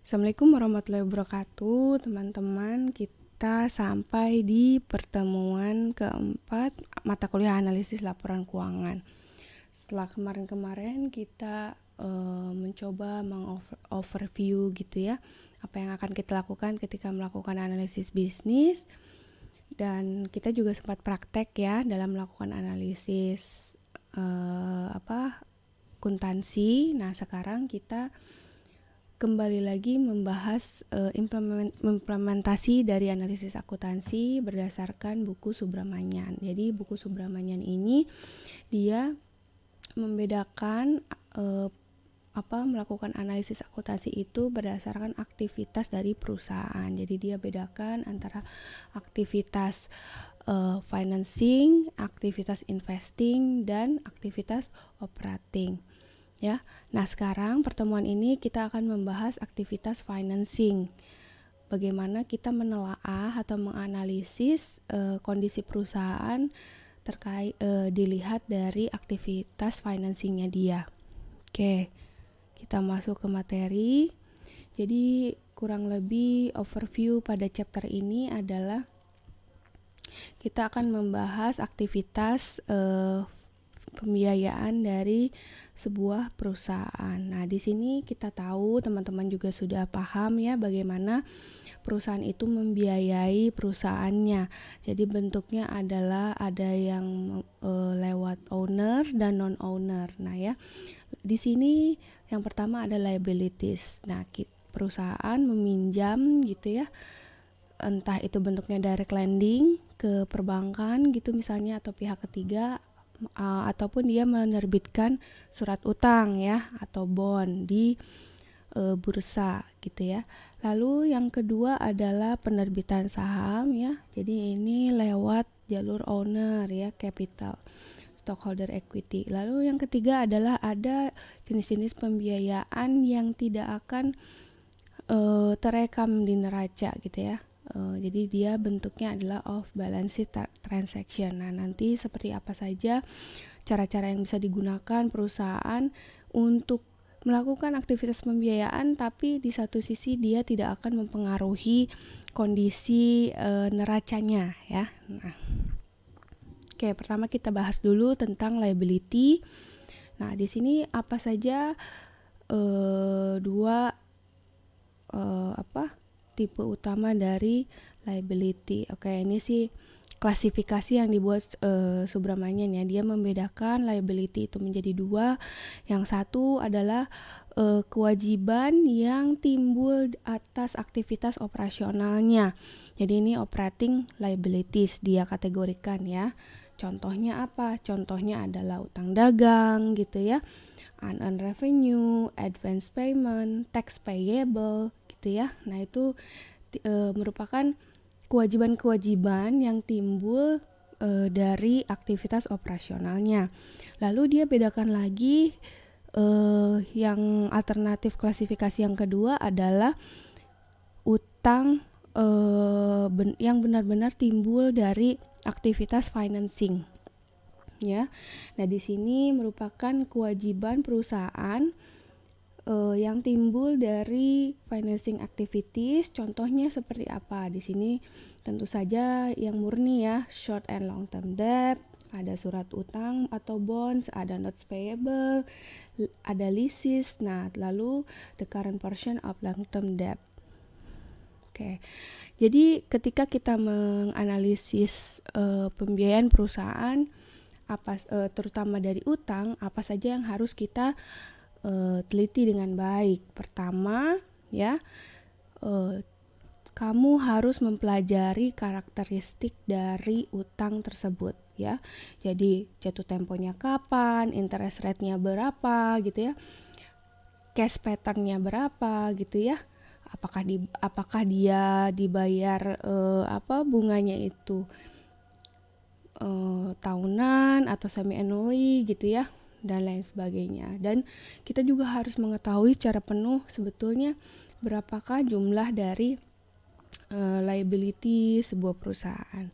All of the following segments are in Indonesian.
Assalamualaikum warahmatullahi wabarakatuh, teman-teman. Kita sampai di pertemuan keempat mata kuliah analisis laporan keuangan. Setelah kemarin-kemarin kita mencoba overview gitu ya, apa yang akan kita lakukan ketika melakukan analisis bisnis, dan kita juga sempat praktek ya dalam melakukan analisis akuntansi. Nah, sekarang kita kembali lagi membahas implementasi dari analisis akuntansi berdasarkan buku Subramanian. Jadi buku Subramanian ini dia membedakan melakukan analisis akuntansi itu berdasarkan aktivitas dari perusahaan. Jadi dia bedakan antara aktivitas financing, aktivitas investing, dan aktivitas operating. Ya, nah sekarang pertemuan ini kita akan membahas aktivitas financing. Bagaimana kita menelaah atau menganalisis kondisi perusahaan terkait dilihat dari aktivitas financingnya dia. Oke, kita masuk ke materi. Jadi kurang lebih overview pada chapter ini adalah kita akan membahas aktivitas pembiayaan dari sebuah perusahaan. Nah, di sini kita tahu teman-teman juga sudah paham ya bagaimana perusahaan itu membiayai perusahaannya. Jadi bentuknya adalah ada yang lewat owner dan non-owner. Nah, ya. Di sini yang pertama ada liabilities. Nah, perusahaan meminjam gitu ya. Entah itu bentuknya direct lending ke perbankan gitu misalnya atau pihak ketiga, ataupun dia menerbitkan surat utang ya atau bond di bursa gitu ya. Lalu yang kedua adalah penerbitan saham ya. Jadi ini lewat jalur owner ya, capital, stockholder equity. Lalu yang ketiga adalah ada jenis-jenis pembiayaan yang tidak akan terekam di neraca gitu ya. Jadi dia bentuknya adalah off balance sheet transaction. Nah, nanti seperti apa saja cara-cara yang bisa digunakan perusahaan untuk melakukan aktivitas pembiayaan, tapi di satu sisi dia tidak akan mempengaruhi kondisi neracanya ya. Nah, oke, pertama kita bahas dulu tentang liability. Nah, di sini apa saja tipe utama dari liability. Oke, ini sih klasifikasi yang dibuat Subramanian ya. Dia membedakan liability itu menjadi dua. Yang satu adalah kewajiban yang timbul atas aktivitas operasionalnya. Jadi ini operating liabilities dia kategorikan ya. Contohnya apa? Contohnya adalah utang dagang gitu ya, unearned revenue, advance payment, tax payable gitu ya. Nah, itu merupakan kewajiban-kewajiban yang timbul dari aktivitas operasionalnya. Lalu dia bedakan lagi yang alternatif klasifikasi yang kedua adalah utang yang benar-benar timbul dari aktivitas financing. Ya. Nah, di sini merupakan kewajiban perusahaan yang timbul dari financing activities. Contohnya seperti apa? Di sini tentu saja yang murni ya, short and long term debt, ada surat utang atau bonds, ada notes payable, ada leases. Nah, lalu the current portion of long term debt. Oke. Jadi ketika kita menganalisis pembiayaan perusahaan, terutama dari utang, apa saja yang harus kita teliti dengan baik. Pertama ya, kamu harus mempelajari karakteristik dari utang tersebut ya. Jadi jatuh temponya kapan, interest rate-nya berapa gitu ya, cash pattern-nya berapa gitu ya. Apakah dia dibayar bunganya itu tahunan atau semi annually gitu ya, dan lain sebagainya. Dan kita juga harus mengetahui secara penuh sebetulnya berapakah jumlah dari liability sebuah perusahaan.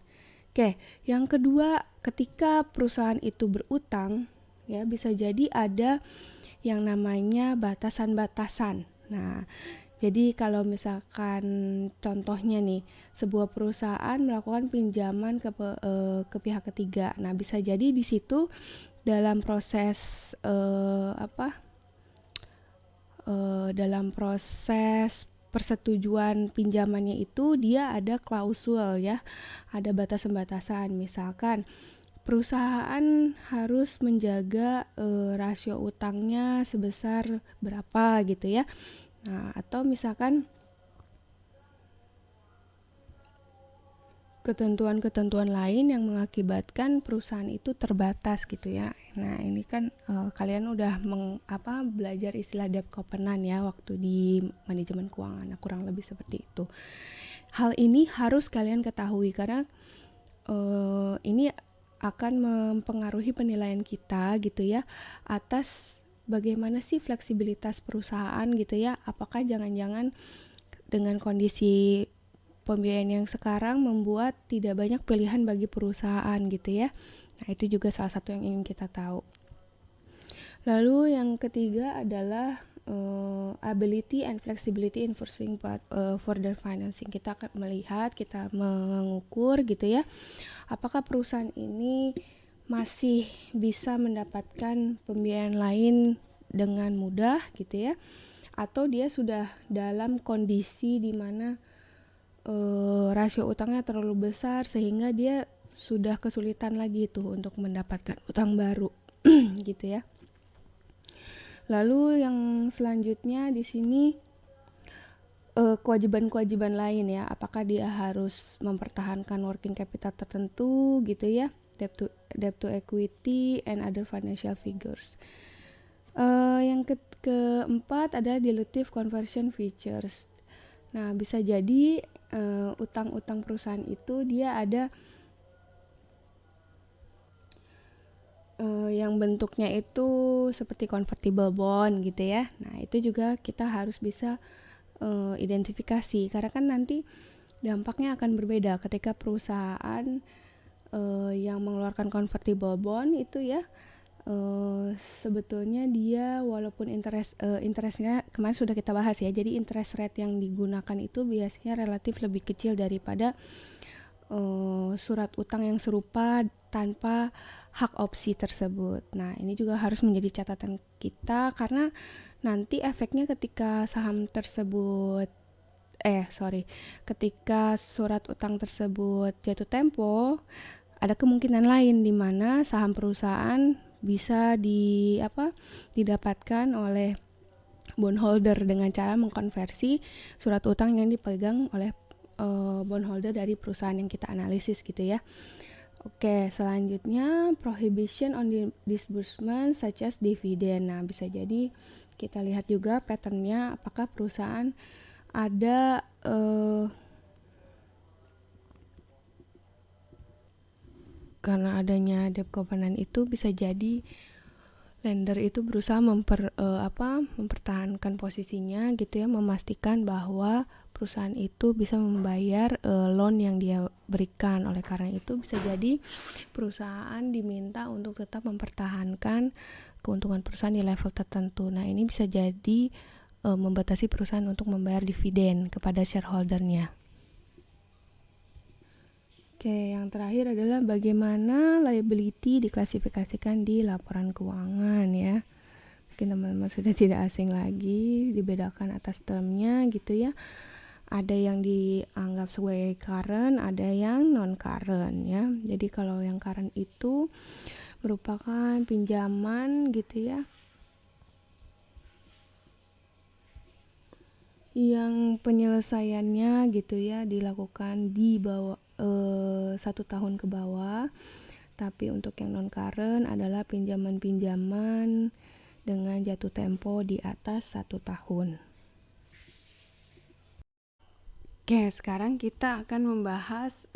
Oke, yang kedua, ketika perusahaan itu berutang ya, bisa jadi ada yang namanya batasan-batasan. Nah, Jadi kalau misalkan contohnya nih, sebuah perusahaan melakukan pinjaman ke pihak ketiga. Nah, bisa jadi di situ dalam proses dalam proses persetujuan pinjamannya itu dia ada klausul ya, ada batasan-batasan. Misalkan perusahaan harus menjaga rasio utangnya sebesar berapa gitu ya. Nah, atau misalkan ketentuan-ketentuan lain yang mengakibatkan perusahaan itu terbatas gitu ya. Nah, ini kan kalian udah belajar istilah debt covenant ya waktu di manajemen keuangan. Nah, kurang lebih seperti itu. Hal ini harus kalian ketahui karena ini akan mempengaruhi penilaian kita gitu ya atas bagaimana sih fleksibilitas perusahaan gitu ya. Apakah jangan-jangan dengan kondisi pembiayaan yang sekarang membuat tidak banyak pilihan bagi perusahaan gitu ya. Nah, itu juga salah satu yang ingin kita tahu. Lalu yang ketiga adalah ability and flexibility in pursuing further financing. Kita akan melihat, kita mengukur gitu ya, apakah perusahaan ini masih bisa mendapatkan pembiayaan lain dengan mudah gitu ya, atau dia sudah dalam kondisi di mana rasio utangnya terlalu besar sehingga dia sudah kesulitan lagi tuh untuk mendapatkan utang baru gitu ya. Lalu yang selanjutnya di sini kewajiban-kewajiban lain ya, apakah dia harus mempertahankan working capital tertentu gitu ya, debt to equity and other financial figures. Yang keempat adalah dilutive conversion features. Nah, bisa jadi utang-utang perusahaan itu dia ada yang bentuknya itu seperti convertible bond gitu ya. Nah, itu juga kita harus bisa identifikasi karena kan nanti dampaknya akan berbeda ketika perusahaan yang mengeluarkan convertible bond itu ya. Sebetulnya dia walaupun interestnya kemarin sudah kita bahas ya, jadi interest rate yang digunakan itu biasanya relatif lebih kecil daripada surat utang yang serupa tanpa hak opsi tersebut. Nah, ini juga harus menjadi catatan kita karena nanti efeknya ketika ketika surat utang tersebut jatuh tempo, ada kemungkinan lain di mana saham perusahaan bisa didapatkan oleh bondholder dengan cara mengkonversi surat utang yang dipegang oleh bondholder dari perusahaan yang kita analisis gitu ya. Oke, selanjutnya prohibition on disbursement such as dividend. Nah, bisa jadi kita lihat juga patternnya apakah perusahaan ada karena adanya debt covenant itu bisa jadi lender itu berusaha mempertahankan posisinya gitu ya, memastikan bahwa perusahaan itu bisa membayar loan yang dia berikan. Oleh karena itu bisa jadi perusahaan diminta untuk tetap mempertahankan keuntungan perusahaan di level tertentu. Nah, ini bisa jadi membatasi perusahaan untuk membayar dividen kepada shareholdernya. Oke, yang terakhir adalah bagaimana liability diklasifikasikan di laporan keuangan ya. Mungkin teman-teman sudah tidak asing lagi, dibedakan atas termnya gitu ya. Ada yang dianggap sebagai current, ada yang non-current ya. Jadi kalau yang current itu merupakan pinjaman gitu ya, yang penyelesaiannya gitu ya dilakukan di bawah 1 tahun ke bawah. Tapi untuk yang non current adalah pinjaman-pinjaman dengan jatuh tempo di atas 1 tahun. Oke, sekarang kita akan membahas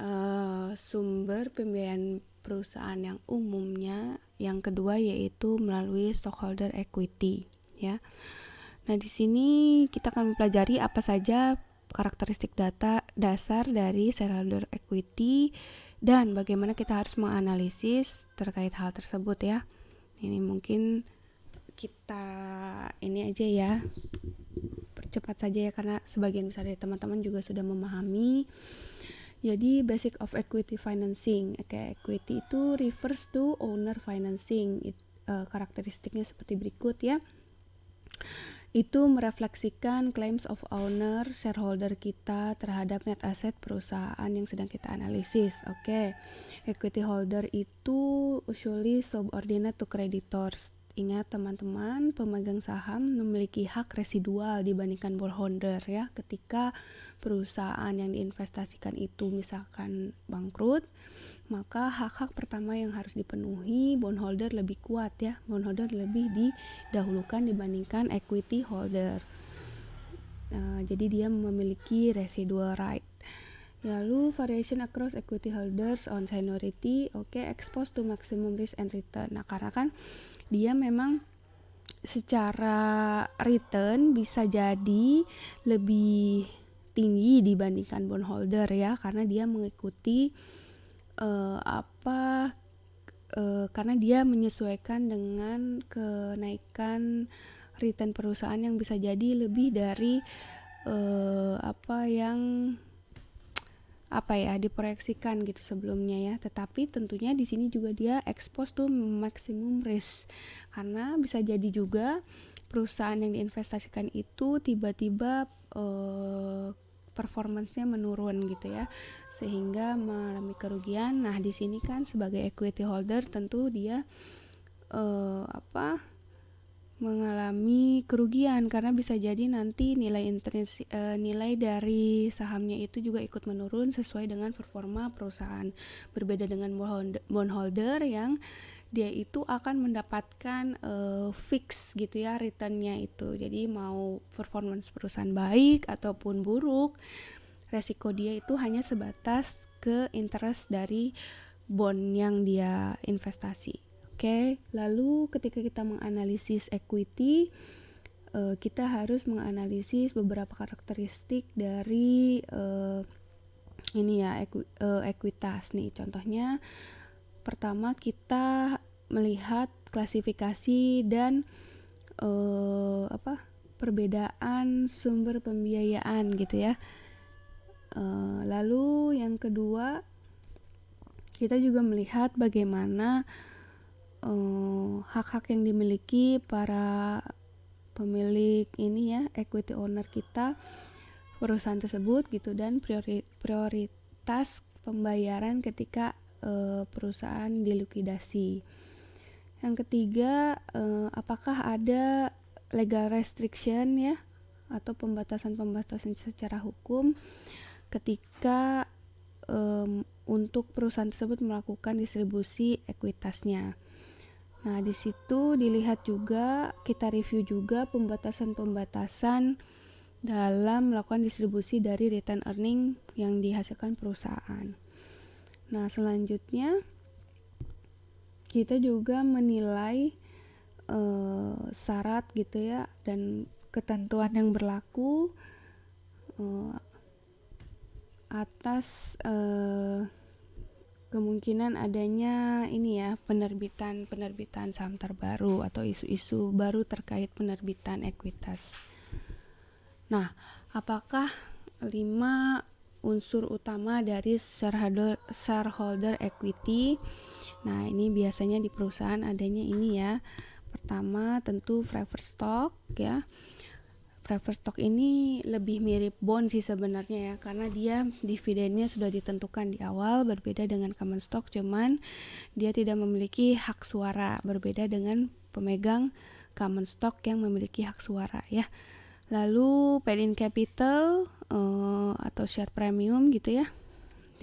sumber pembiayaan perusahaan yang umumnya. Yang kedua yaitu melalui stockholder equity ya. Nah, di sini kita akan mempelajari apa saja karakteristik dasar dari shareholder equity dan bagaimana kita harus menganalisis terkait hal tersebut ya. Ini mungkin kita ini aja ya percepat saja ya, karena sebagian besar dari teman-teman juga sudah memahami. Jadi basic of equity financing. Equity itu refers to owner financing. Karakteristiknya seperti berikut ya. Itu merefleksikan claims of owner, shareholder kita terhadap net asset perusahaan yang sedang kita analisis. Equity holder itu usually subordinate to creditors. Ingat teman-teman, pemegang saham memiliki hak residual dibandingkan bondholder ya. Ketika perusahaan yang diinvestasikan itu misalkan bangkrut, maka hak-hak pertama yang harus dipenuhi bondholder lebih kuat ya. Bondholder lebih didahulukan dibandingkan equity holder. Jadi dia memiliki residual right. Lalu variation across equity holders on seniority, exposed to maximum risk and return. Nah, karena kan dia memang secara return bisa jadi lebih tinggi dibandingkan bondholder ya, karena dia mengikuti karena dia menyesuaikan dengan kenaikan return perusahaan yang bisa jadi lebih dari diproyeksikan gitu sebelumnya ya. Tetapi tentunya di sini juga dia exposed to maximum risk, karena bisa jadi juga perusahaan yang diinvestasikan itu tiba-tiba performance-nya menurun gitu ya, sehingga mengalami kerugian. Nah, di sini kan sebagai equity holder tentu dia mengalami kerugian, karena bisa jadi nanti nilai dari sahamnya itu juga ikut menurun sesuai dengan performa perusahaan. Berbeda dengan bondholder yang dia itu akan mendapatkan fix gitu ya returnnya itu. Jadi mau performance perusahaan baik ataupun buruk, resiko dia itu hanya sebatas ke interest dari bond yang dia investasi. Lalu ketika kita menganalisis equity, kita harus menganalisis beberapa karakteristik dari ekuitas nih. Contohnya, pertama kita melihat klasifikasi dan perbedaan sumber pembiayaan gitu ya. Lalu yang kedua, kita juga melihat bagaimana hak-hak yang dimiliki para pemilik equity owner kita, perusahaan tersebut gitu, dan prioritas pembayaran ketika perusahaan dilikuidasi. Yang ketiga, apakah ada legal restriction ya, atau pembatasan secara hukum ketika untuk perusahaan tersebut melakukan distribusi ekuitasnya. Nah, di situ dilihat juga, kita review juga pembatasan dalam melakukan distribusi dari return earning yang dihasilkan perusahaan. Nah, selanjutnya kita juga menilai syarat gitu ya, dan ketentuan yang berlaku atas kemungkinan adanya penerbitan saham terbaru atau isu-isu baru terkait penerbitan ekuitas. Nah, apakah 5 unsur utama dari shareholder equity? Nah, ini biasanya di perusahaan adanya ini ya. Pertama tentu preferred stock ya. Preferred stock ini lebih mirip bond sih sebenarnya ya, karena dia dividennya sudah ditentukan di awal, berbeda dengan common stock, cuman dia tidak memiliki hak suara, berbeda dengan pemegang common stock yang memiliki hak suara ya. Lalu paid-in capital atau share premium gitu ya,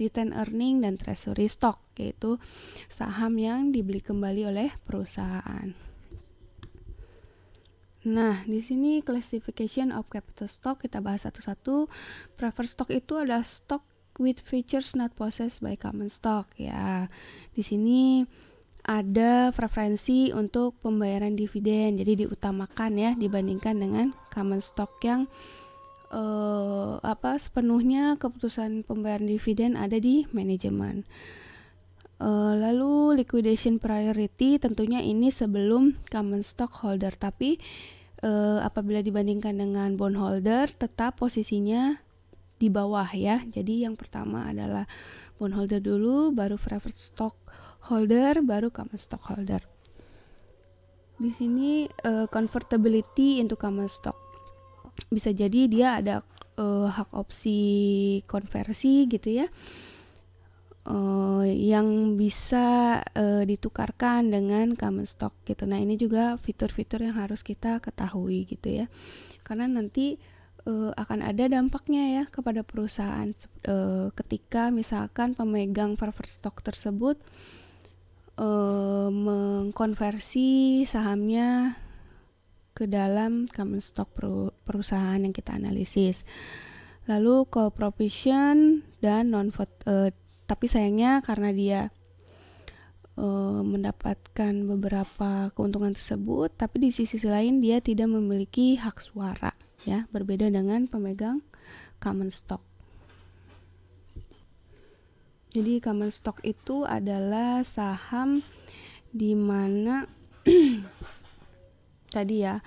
return earning, dan treasury stock, yaitu saham yang dibeli kembali oleh perusahaan. Nah, di sini classification of capital stock kita bahas satu-satu. Preferred stock itu adalah stock with features not possessed by common stock ya. Di sini ada preferensi untuk pembayaran dividen, jadi diutamakan ya dibandingkan dengan common stock yang sepenuhnya keputusan pembayaran dividen ada di manajemen. Lalu liquidation priority, tentunya ini sebelum common stock holder, tapi apabila dibandingkan dengan bondholder tetap posisinya di bawah ya. Jadi yang pertama adalah bondholder dulu, baru preferred stockholder, baru common stockholder. Di sini convertibility into common stock. Bisa jadi dia ada hak opsi konversi gitu ya, yang bisa ditukarkan dengan common stock gitu. Nah ini juga fitur-fitur yang harus kita ketahui gitu ya, karena nanti akan ada dampaknya ya kepada perusahaan ketika misalkan pemegang preferred stock tersebut mengkonversi sahamnya ke dalam common stock perusahaan yang kita analisis. Lalu call provision dan non-vote, tapi sayangnya karena dia mendapatkan beberapa keuntungan tersebut, tapi di sisi lain dia tidak memiliki hak suara ya, berbeda dengan pemegang common stock. Jadi common stock itu adalah saham di mana tadi ya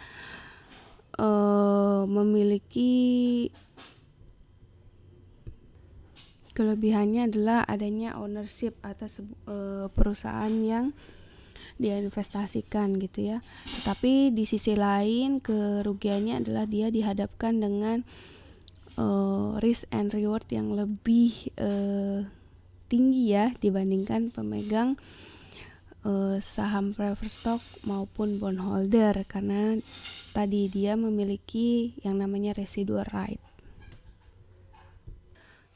memiliki kelebihannya adalah adanya ownership atas perusahaan yang dia investasikan gitu ya. Tetapi di sisi lain kerugiannya adalah dia dihadapkan dengan risk and reward yang lebih tinggi ya dibandingkan pemegang saham preferred stock maupun bondholder, karena tadi dia memiliki yang namanya residual right.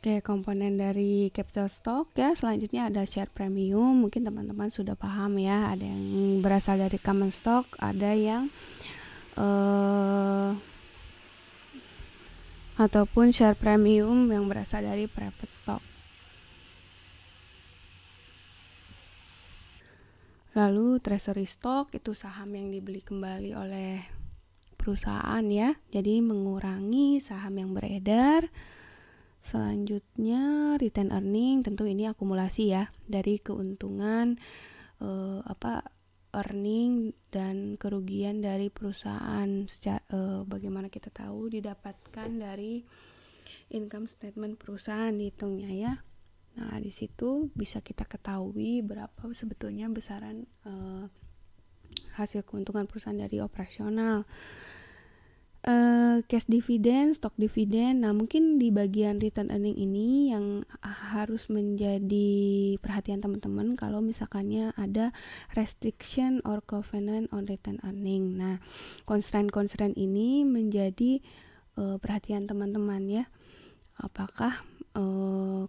Oke, komponen dari capital stock ya. Selanjutnya ada share premium. Mungkin teman-teman sudah paham ya. Ada yang berasal dari common stock, ada yang ataupun share premium yang berasal dari preferred stock. Lalu treasury stock itu saham yang dibeli kembali oleh perusahaan ya. Jadi mengurangi saham yang beredar. Selanjutnya return earning, tentu ini akumulasi ya dari keuntungan earning dan kerugian dari perusahaan. Bagaimana kita tahu didapatkan dari income statement perusahaan dihitungnya ya. Nah di situ bisa kita ketahui berapa sebetulnya besaran hasil keuntungan perusahaan dari operasional. Cash dividend, stock dividend. Nah mungkin di bagian return earning ini yang harus menjadi perhatian teman-teman kalau misalkannya ada restriction or covenant on return earning. Nah constraint ini menjadi perhatian teman-teman ya. Apakah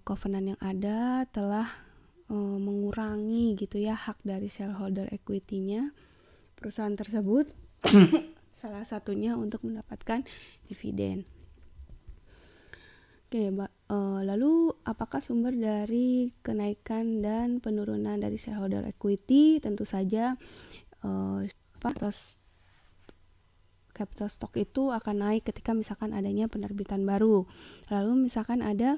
covenant yang ada telah mengurangi gitu ya hak dari shareholder equity-nya perusahaan tersebut. Salah satunya untuk mendapatkan dividen. Oke, lalu apakah sumber dari kenaikan dan penurunan dari shareholder equity? Tentu saja capital stock itu akan naik ketika misalkan adanya penerbitan baru. Lalu misalkan ada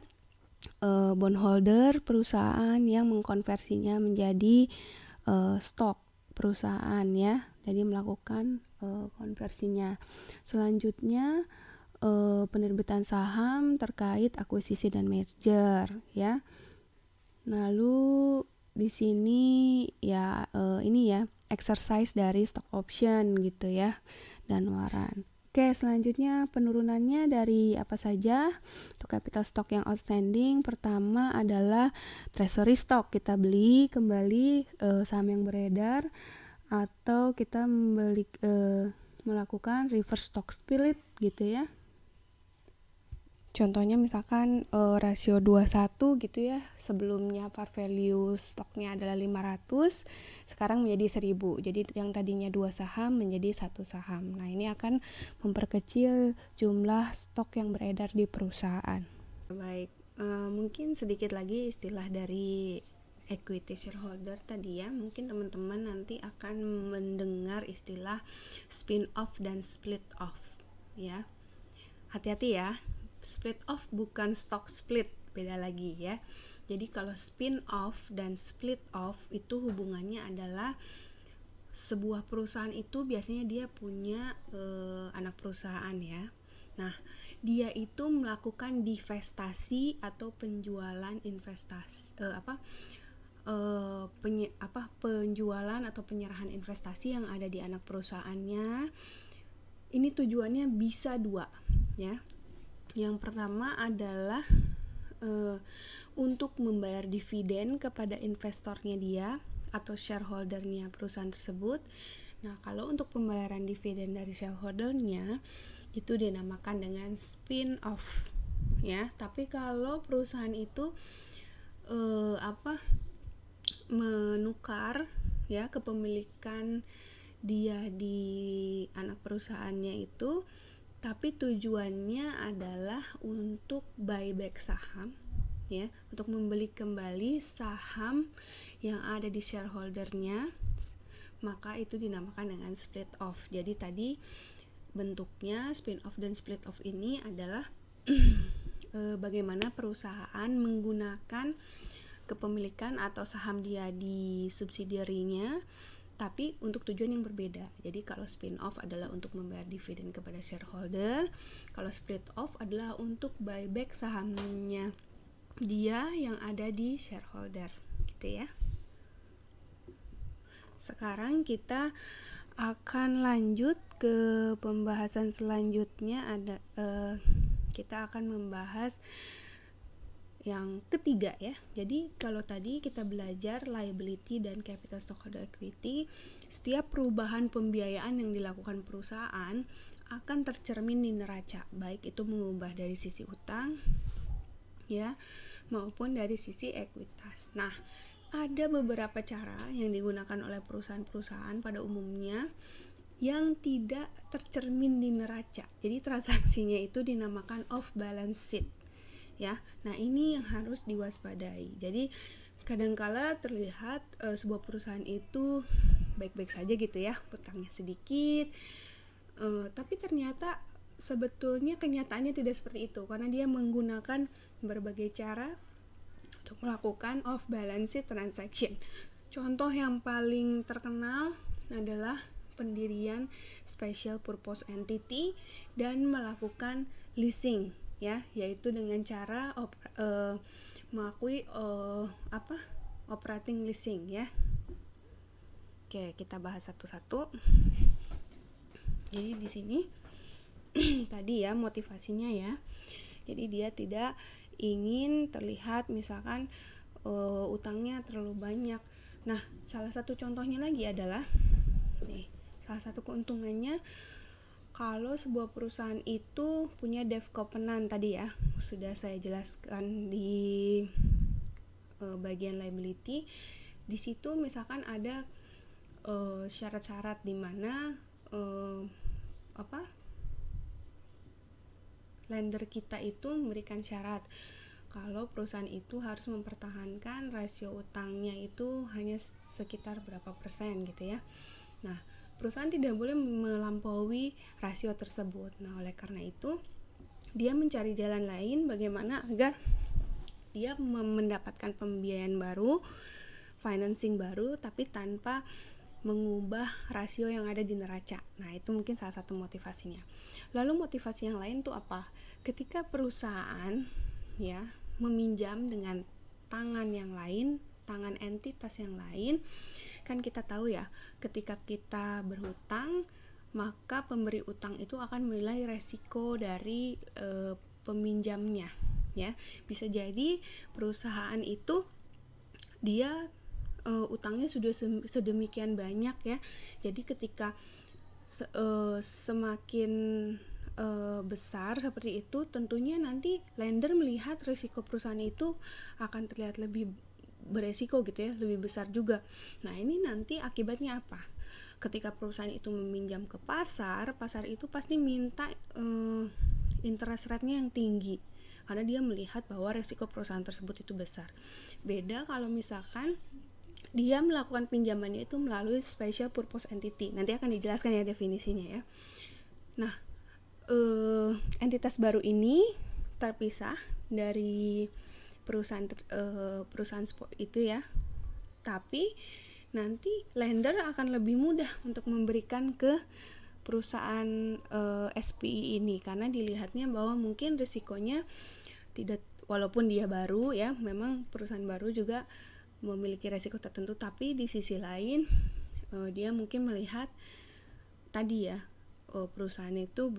bondholder perusahaan yang mengkonversinya menjadi stok perusahaan ya, jadi melakukan konversinya. Selanjutnya penerbitan saham terkait akuisisi dan merger ya. Lalu di sini ya ini ya exercise dari stock option gitu ya dan waran. Oke, selanjutnya penurunannya dari apa saja untuk capital stock yang outstanding. Pertama adalah treasury stock, kita beli kembali saham yang beredar, atau kita melakukan reverse stock split gitu ya. Contohnya misalkan rasio 21 gitu ya, sebelumnya par value stoknya adalah 500, sekarang menjadi 1000. Jadi yang tadinya 2 saham menjadi 1 saham. Nah ini akan memperkecil jumlah stok yang beredar di perusahaan. Baik, mungkin sedikit lagi istilah dari equity shareholder tadi ya. Mungkin teman-teman nanti akan mendengar istilah spin off dan split off ya. Hati-hati ya. Split off bukan stock split, beda lagi ya. Jadi kalau spin off dan split off itu hubungannya adalah sebuah perusahaan itu biasanya dia punya anak perusahaan ya. Nah, dia itu melakukan divestasi atau penjualan investasi penjualan atau penyerahan investasi yang ada di anak perusahaannya. Ini tujuannya bisa dua ya. Yang pertama adalah untuk membayar dividen kepada investornya dia atau shareholdernya perusahaan tersebut. Nah, kalau untuk pembayaran dividen dari shareholdernya itu dinamakan dengan spin off ya. Tapi kalau perusahaan itu menukar ya kepemilikan dia di anak perusahaannya itu, tapi tujuannya adalah untuk buyback saham ya, untuk membeli kembali saham yang ada di shareholdernya, maka itu dinamakan dengan split off. Jadi tadi bentuknya spin off dan split off ini adalah bagaimana perusahaan menggunakan kepemilikan atau saham dia di subsidiarinya tapi untuk tujuan yang berbeda. Jadi kalau spin off adalah untuk membayar dividen kepada shareholder, kalau split off adalah untuk buyback sahamnya dia yang ada di shareholder, gitu ya. Sekarang kita akan lanjut ke pembahasan selanjutnya. Kita akan membahas yang ketiga ya. Jadi kalau tadi kita belajar liability dan capital stockholder equity, setiap perubahan pembiayaan yang dilakukan perusahaan akan tercermin di neraca, baik itu mengubah dari sisi utang ya maupun dari sisi ekuitas. Nah, ada beberapa cara yang digunakan oleh perusahaan-perusahaan pada umumnya yang tidak tercermin di neraca. Jadi transaksinya itu dinamakan off balance sheet. Ya. Nah, ini yang harus diwaspadai. Jadi kadangkala terlihat sebuah perusahaan itu baik-baik saja gitu ya, utangnya sedikit. Tapi ternyata sebetulnya kenyataannya tidak seperti itu karena dia menggunakan berbagai cara untuk melakukan off balance sheet transaction. Contoh yang paling terkenal adalah pendirian special purpose entity dan melakukan leasing ya, yaitu dengan cara mengakui operating leasing ya. Oke, kita bahas satu-satu. Jadi di sini tadi ya motivasinya ya. Jadi dia tidak ingin terlihat misalkan utangnya terlalu banyak. Nah, salah satu contohnya lagi adalah salah satu keuntungannya kalau sebuah perusahaan itu punya debt covenant tadi ya, sudah saya jelaskan di bagian liability. Di situ misalkan ada syarat-syarat di mana lender kita itu memberikan syarat kalau perusahaan itu harus mempertahankan rasio utangnya itu hanya sekitar berapa persen gitu ya. Nah, perusahaan tidak boleh melampaui rasio tersebut. Nah, oleh karena itu dia mencari jalan lain bagaimana agar dia mendapatkan pembiayaan baru, financing baru, tapi tanpa mengubah rasio yang ada di neraca. Nah, itu mungkin salah satu motivasinya. Lalu motivasi yang lain tuh apa? Ketika perusahaan ya meminjam dengan tangan yang lain, tangan entitas yang lain, kan kita tahu ya, ketika kita berhutang, maka pemberi utang itu akan menilai resiko dari peminjamnya ya. Bisa jadi perusahaan itu dia utangnya sudah sedemikian banyak ya. Jadi ketika semakin besar seperti itu, tentunya nanti lender melihat risiko perusahaan itu akan terlihat lebih beresiko gitu ya, lebih besar juga. Nah, ini nanti akibatnya apa? Ketika perusahaan itu meminjam ke pasar itu pasti minta interest rate-nya yang tinggi karena dia melihat bahwa risiko perusahaan tersebut itu besar. Beda kalau misalkan dia melakukan pinjamannya itu melalui special purpose entity. Nanti akan dijelaskan ya definisinya ya. Nah, entitas baru ini terpisah dari perusahaan itu ya. Tapi nanti lender akan lebih mudah untuk memberikan ke perusahaan SPI ini, karena dilihatnya bahwa mungkin risikonya tidak, walaupun dia baru ya, memang perusahaan baru juga memiliki risiko tertentu, tapi di sisi lain dia mungkin melihat tadi ya, perusahaan itu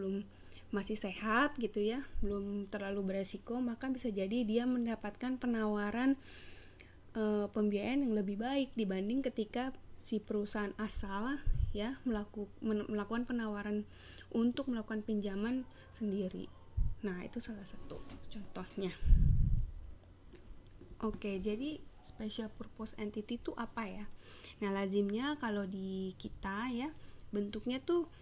masih sehat gitu ya, belum terlalu beresiko, maka bisa jadi dia mendapatkan penawaran pembiayaan yang lebih baik dibanding ketika si perusahaan asal ya melakukan penawaran untuk melakukan pinjaman sendiri. Nah, itu salah satu contohnya. Oke, jadi special purpose entity itu apa ya? Nah, lazimnya kalau di kita ya, bentuknya tuh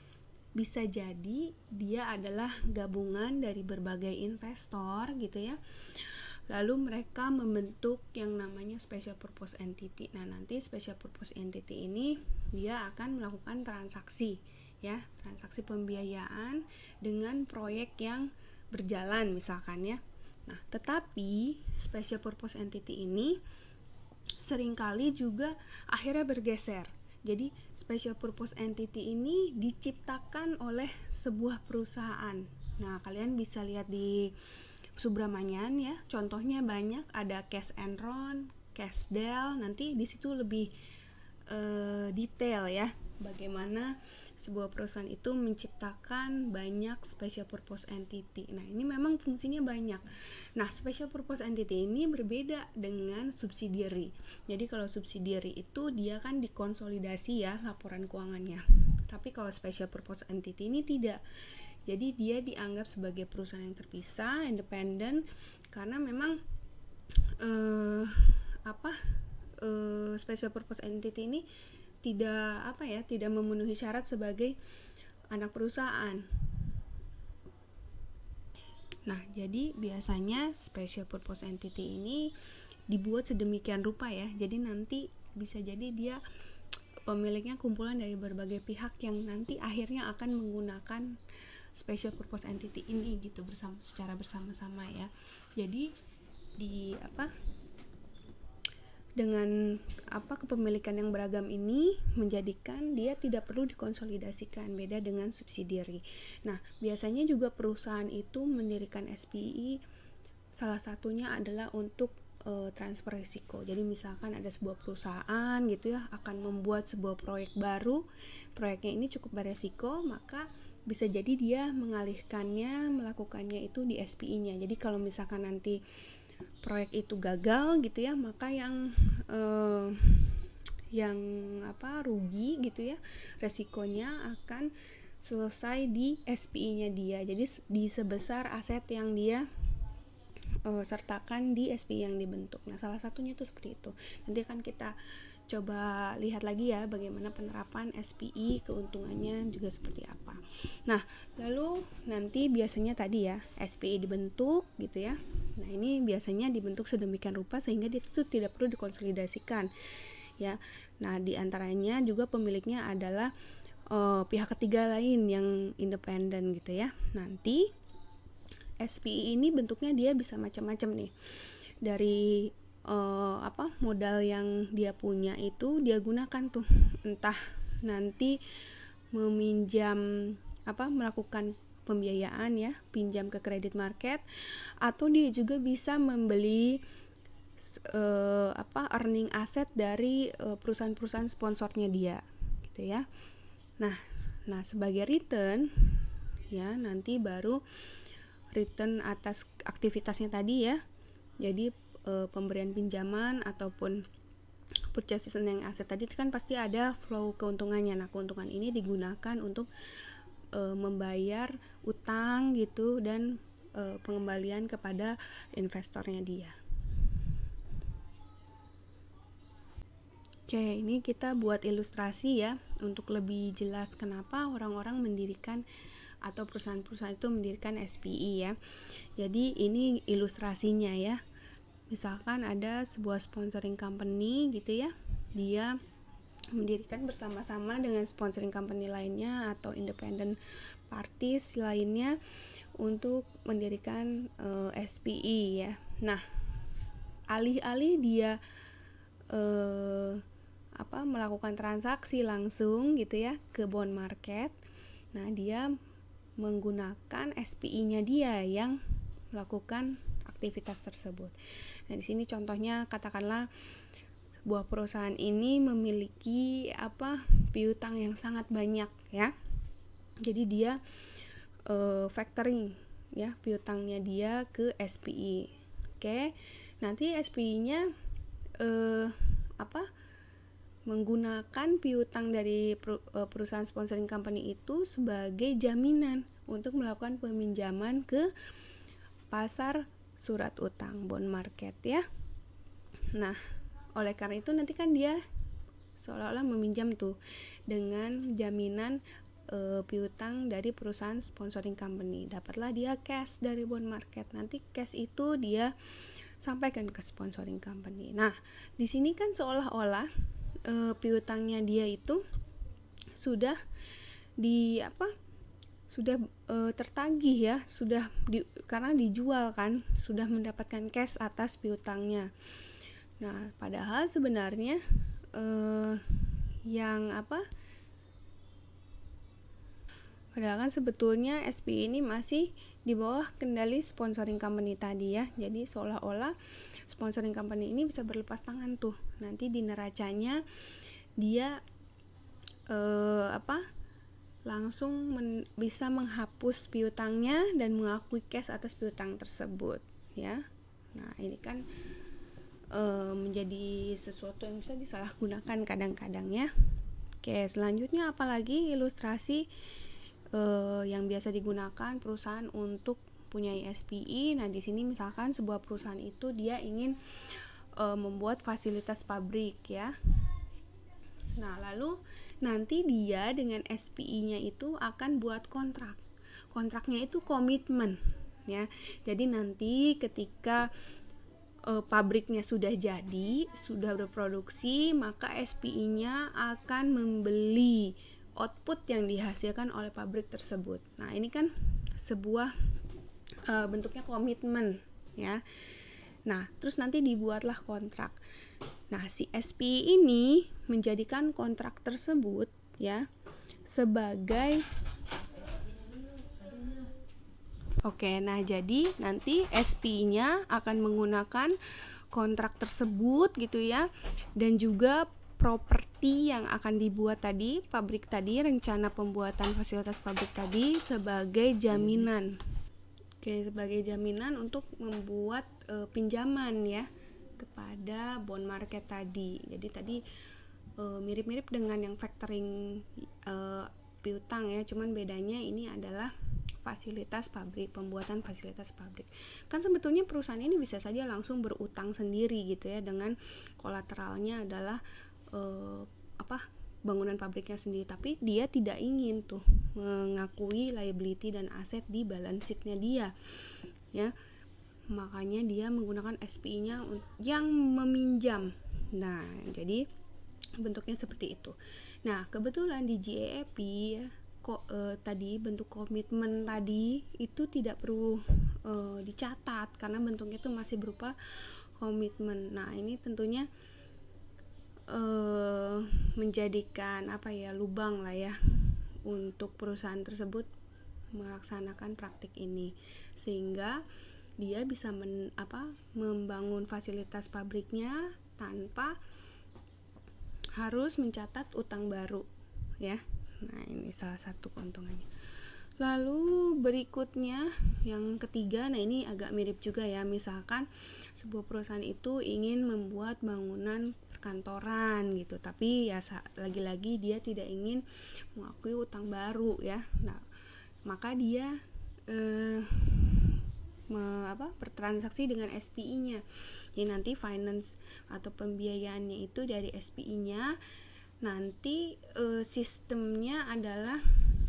bisa jadi dia adalah gabungan dari berbagai investor gitu ya. Lalu mereka membentuk yang namanya special purpose entity. Nah, nanti special purpose entity ini dia akan melakukan transaksi ya, transaksi pembiayaan dengan proyek yang berjalan misalkan ya. Nah, tetapi special purpose entity ini seringkali juga akhirnya bergeser. Jadi special purpose entity ini diciptakan oleh sebuah perusahaan. Nah, kalian bisa lihat di Subramanyan ya, contohnya banyak, ada Cash Enron, Casdel. Nanti di situ lebih detail ya, bagaimana sebuah perusahaan itu menciptakan banyak special purpose entity. Nah, ini memang fungsinya banyak. Nah, special purpose entity ini berbeda dengan subsidiary. Jadi kalau subsidiary itu dia kan dikonsolidasi ya laporan keuangannya. Tapi kalau special purpose entity ini tidak. Jadi dia dianggap sebagai perusahaan yang terpisah, independen, karena memang special purpose entity ini tidak memenuhi syarat sebagai anak perusahaan. Nah, jadi biasanya special purpose entity ini dibuat sedemikian rupa ya. Jadi nanti bisa jadi dia pemiliknya kumpulan dari berbagai pihak yang nanti akhirnya akan menggunakan special purpose entity ini gitu secara bersama-sama ya. Jadi dengan kepemilikan yang beragam ini menjadikan dia tidak perlu dikonsolidasikan, beda dengan subsidiary. Nah, biasanya juga perusahaan itu mendirikan SPI salah satunya adalah untuk transfer risiko. Jadi misalkan ada sebuah perusahaan gitu ya akan membuat sebuah proyek baru, proyeknya ini cukup beresiko, maka bisa jadi dia melakukannya itu di SPI-nya. Jadi kalau misalkan nanti proyek itu gagal gitu ya, maka yang rugi gitu ya, resikonya akan selesai di SPI-nya dia. Jadi di sebesar aset yang dia sertakan di SPI yang dibentuk. Nah, salah satunya itu seperti itu. Nanti akan kita coba lihat lagi ya bagaimana penerapan SPI, keuntungannya juga seperti apa. Nah, lalu nanti biasanya tadi ya SPI dibentuk gitu ya. Nah, ini biasanya dibentuk sedemikian rupa sehingga dia itu tidak perlu dikonsolidasikan ya. Nah, diantaranya juga pemiliknya adalah pihak ketiga lain yang independen gitu ya. Nanti SPI ini bentuknya dia bisa macam-macam nih. Dari modal yang dia punya itu dia gunakan tuh, entah nanti melakukan pembiayaan ya, pinjam ke kredit market, atau dia juga bisa membeli earning asset dari perusahaan-perusahaan sponsornya dia gitu ya. Nah sebagai return ya, nanti baru return atas aktivitasnya tadi ya. Jadi pemberian pinjaman ataupun purchase earning asset tadi kan pasti ada flow keuntungannya. Nah, keuntungan ini digunakan untuk membayar utang gitu dan pengembalian kepada investornya dia. Oke, ini kita buat ilustrasi ya untuk lebih jelas kenapa orang-orang mendirikan atau perusahaan-perusahaan itu mendirikan SPI ya. Jadi ini ilustrasinya ya. Misalkan ada sebuah sponsoring company gitu ya, dia mendirikan bersama-sama dengan sponsoring company lainnya atau independent parties lainnya untuk mendirikan SPI ya. Nah, alih-alih dia melakukan transaksi langsung gitu ya ke bond market. Nah, dia menggunakan SPI-nya dia yang melakukan aktivitas tersebut. Nah, di sini contohnya katakanlah sebuah perusahaan ini memiliki piutang yang sangat banyak ya. Jadi dia factoring ya piutangnya dia ke SPI. Oke. Nanti SPI-nya menggunakan piutang dari perusahaan sponsoring company itu sebagai jaminan untuk melakukan peminjaman ke pasar surat utang bond market ya. Nah, oleh karena itu nanti kan dia seolah-olah meminjam tuh dengan jaminan piutang dari perusahaan sponsoring company. Dapatlah dia cash dari bond market. Nanti cash itu dia sampaikan ke sponsoring company. Nah, di sini kan seolah-olah piutangnya dia itu sudah tertagih ya, karena dijual kan, sudah mendapatkan cash atas piutangnya. Nah, padahal sebenarnya padahal kan sebetulnya SPI ini masih di bawah kendali sponsoring company tadi ya. Jadi seolah-olah sponsoring company ini bisa berlepas tangan tuh. Nanti di neracanya dia langsung bisa menghapus piutangnya dan mengakui cash atas piutang tersebut ya. Nah, ini kan menjadi sesuatu yang bisa disalahgunakan kadang-kadang ya. Oke, selanjutnya apalagi ilustrasi yang biasa digunakan perusahaan untuk punya SPI. Nah, di sini misalkan sebuah perusahaan itu dia ingin membuat fasilitas pabrik ya. Nah, lalu nanti dia dengan SPI-nya itu akan buat kontrak. Kontraknya itu komitmen ya. Jadi nanti ketika pabriknya sudah jadi, sudah berproduksi, maka SPI-nya akan membeli output yang dihasilkan oleh pabrik tersebut. Nah, ini kan sebuah bentuknya komitmen ya. Nah, terus nanti dibuatlah kontrak. Nah, si SPI ini menjadikan kontrak tersebut ya sebagai nah jadi nanti SPI-nya akan menggunakan kontrak tersebut gitu ya, dan juga properti yang akan dibuat tadi, pabrik tadi, rencana pembuatan fasilitas pabrik tadi sebagai jaminan. Sebagai jaminan untuk membuat pinjaman ya kepada bond market tadi. Jadi tadi mirip-mirip dengan yang factoring piutang ya, cuman bedanya ini adalah fasilitas pabrik, pembuatan fasilitas pabrik. Kan sebetulnya perusahaan ini bisa saja langsung berutang sendiri gitu ya, dengan kolateralnya adalah bangunan pabriknya sendiri, tapi dia tidak ingin tuh mengakui liability dan aset di balance sheet-nya dia ya. Makanya dia menggunakan SPI-nya yang meminjam. Nah, jadi bentuknya seperti itu. Nah, kebetulan di GAAP ya, tadi bentuk komitmen tadi itu tidak perlu dicatat karena bentuknya itu masih berupa komitmen. Nah, ini tentunya menjadikan lubang lah ya untuk perusahaan tersebut melaksanakan praktik ini, sehingga dia bisa membangun fasilitas pabriknya tanpa harus mencatat utang baru ya. Nah, ini salah satu keuntungannya. Lalu berikutnya yang ketiga, nah ini agak mirip juga ya. Misalkan sebuah perusahaan itu ingin membuat bangunan perkantoran gitu, tapi ya lagi-lagi dia tidak ingin mengakui utang baru ya. Nah, maka dia bertransaksi dengan SPI-nya. Jadi nanti finance atau pembiayaannya itu dari SPI-nya. Nanti sistemnya adalah,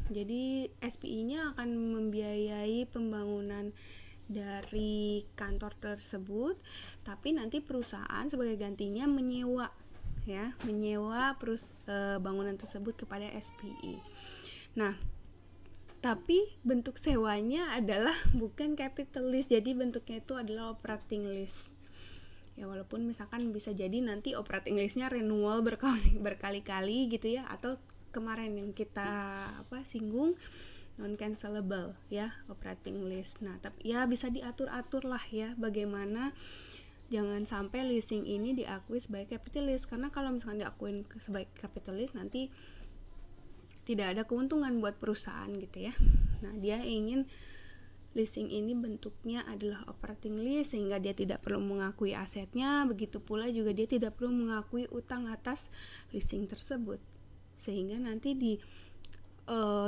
jadi SPI-nya akan membiayai pembangunan dari kantor tersebut, tapi nanti perusahaan sebagai gantinya menyewa bangunan tersebut kepada SPI. Nah, tapi bentuk sewanya adalah bukan capital lease, jadi bentuknya itu adalah operating lease Ya walaupun misalkan bisa jadi nanti operating listnya renewal berkali-kali gitu ya, atau kemarin yang kita singgung non cancelable ya operating list. Nah tapi ya bisa diatur-atur lah ya bagaimana jangan sampai leasing ini diakui sebagai capital list, karena kalau misalkan diakuin sebagai capital list nanti tidak ada keuntungan buat perusahaan gitu ya. Nah dia ingin leasing ini bentuknya adalah operating lease sehingga dia tidak perlu mengakui asetnya, begitu pula juga dia tidak perlu mengakui utang atas leasing tersebut, sehingga nanti di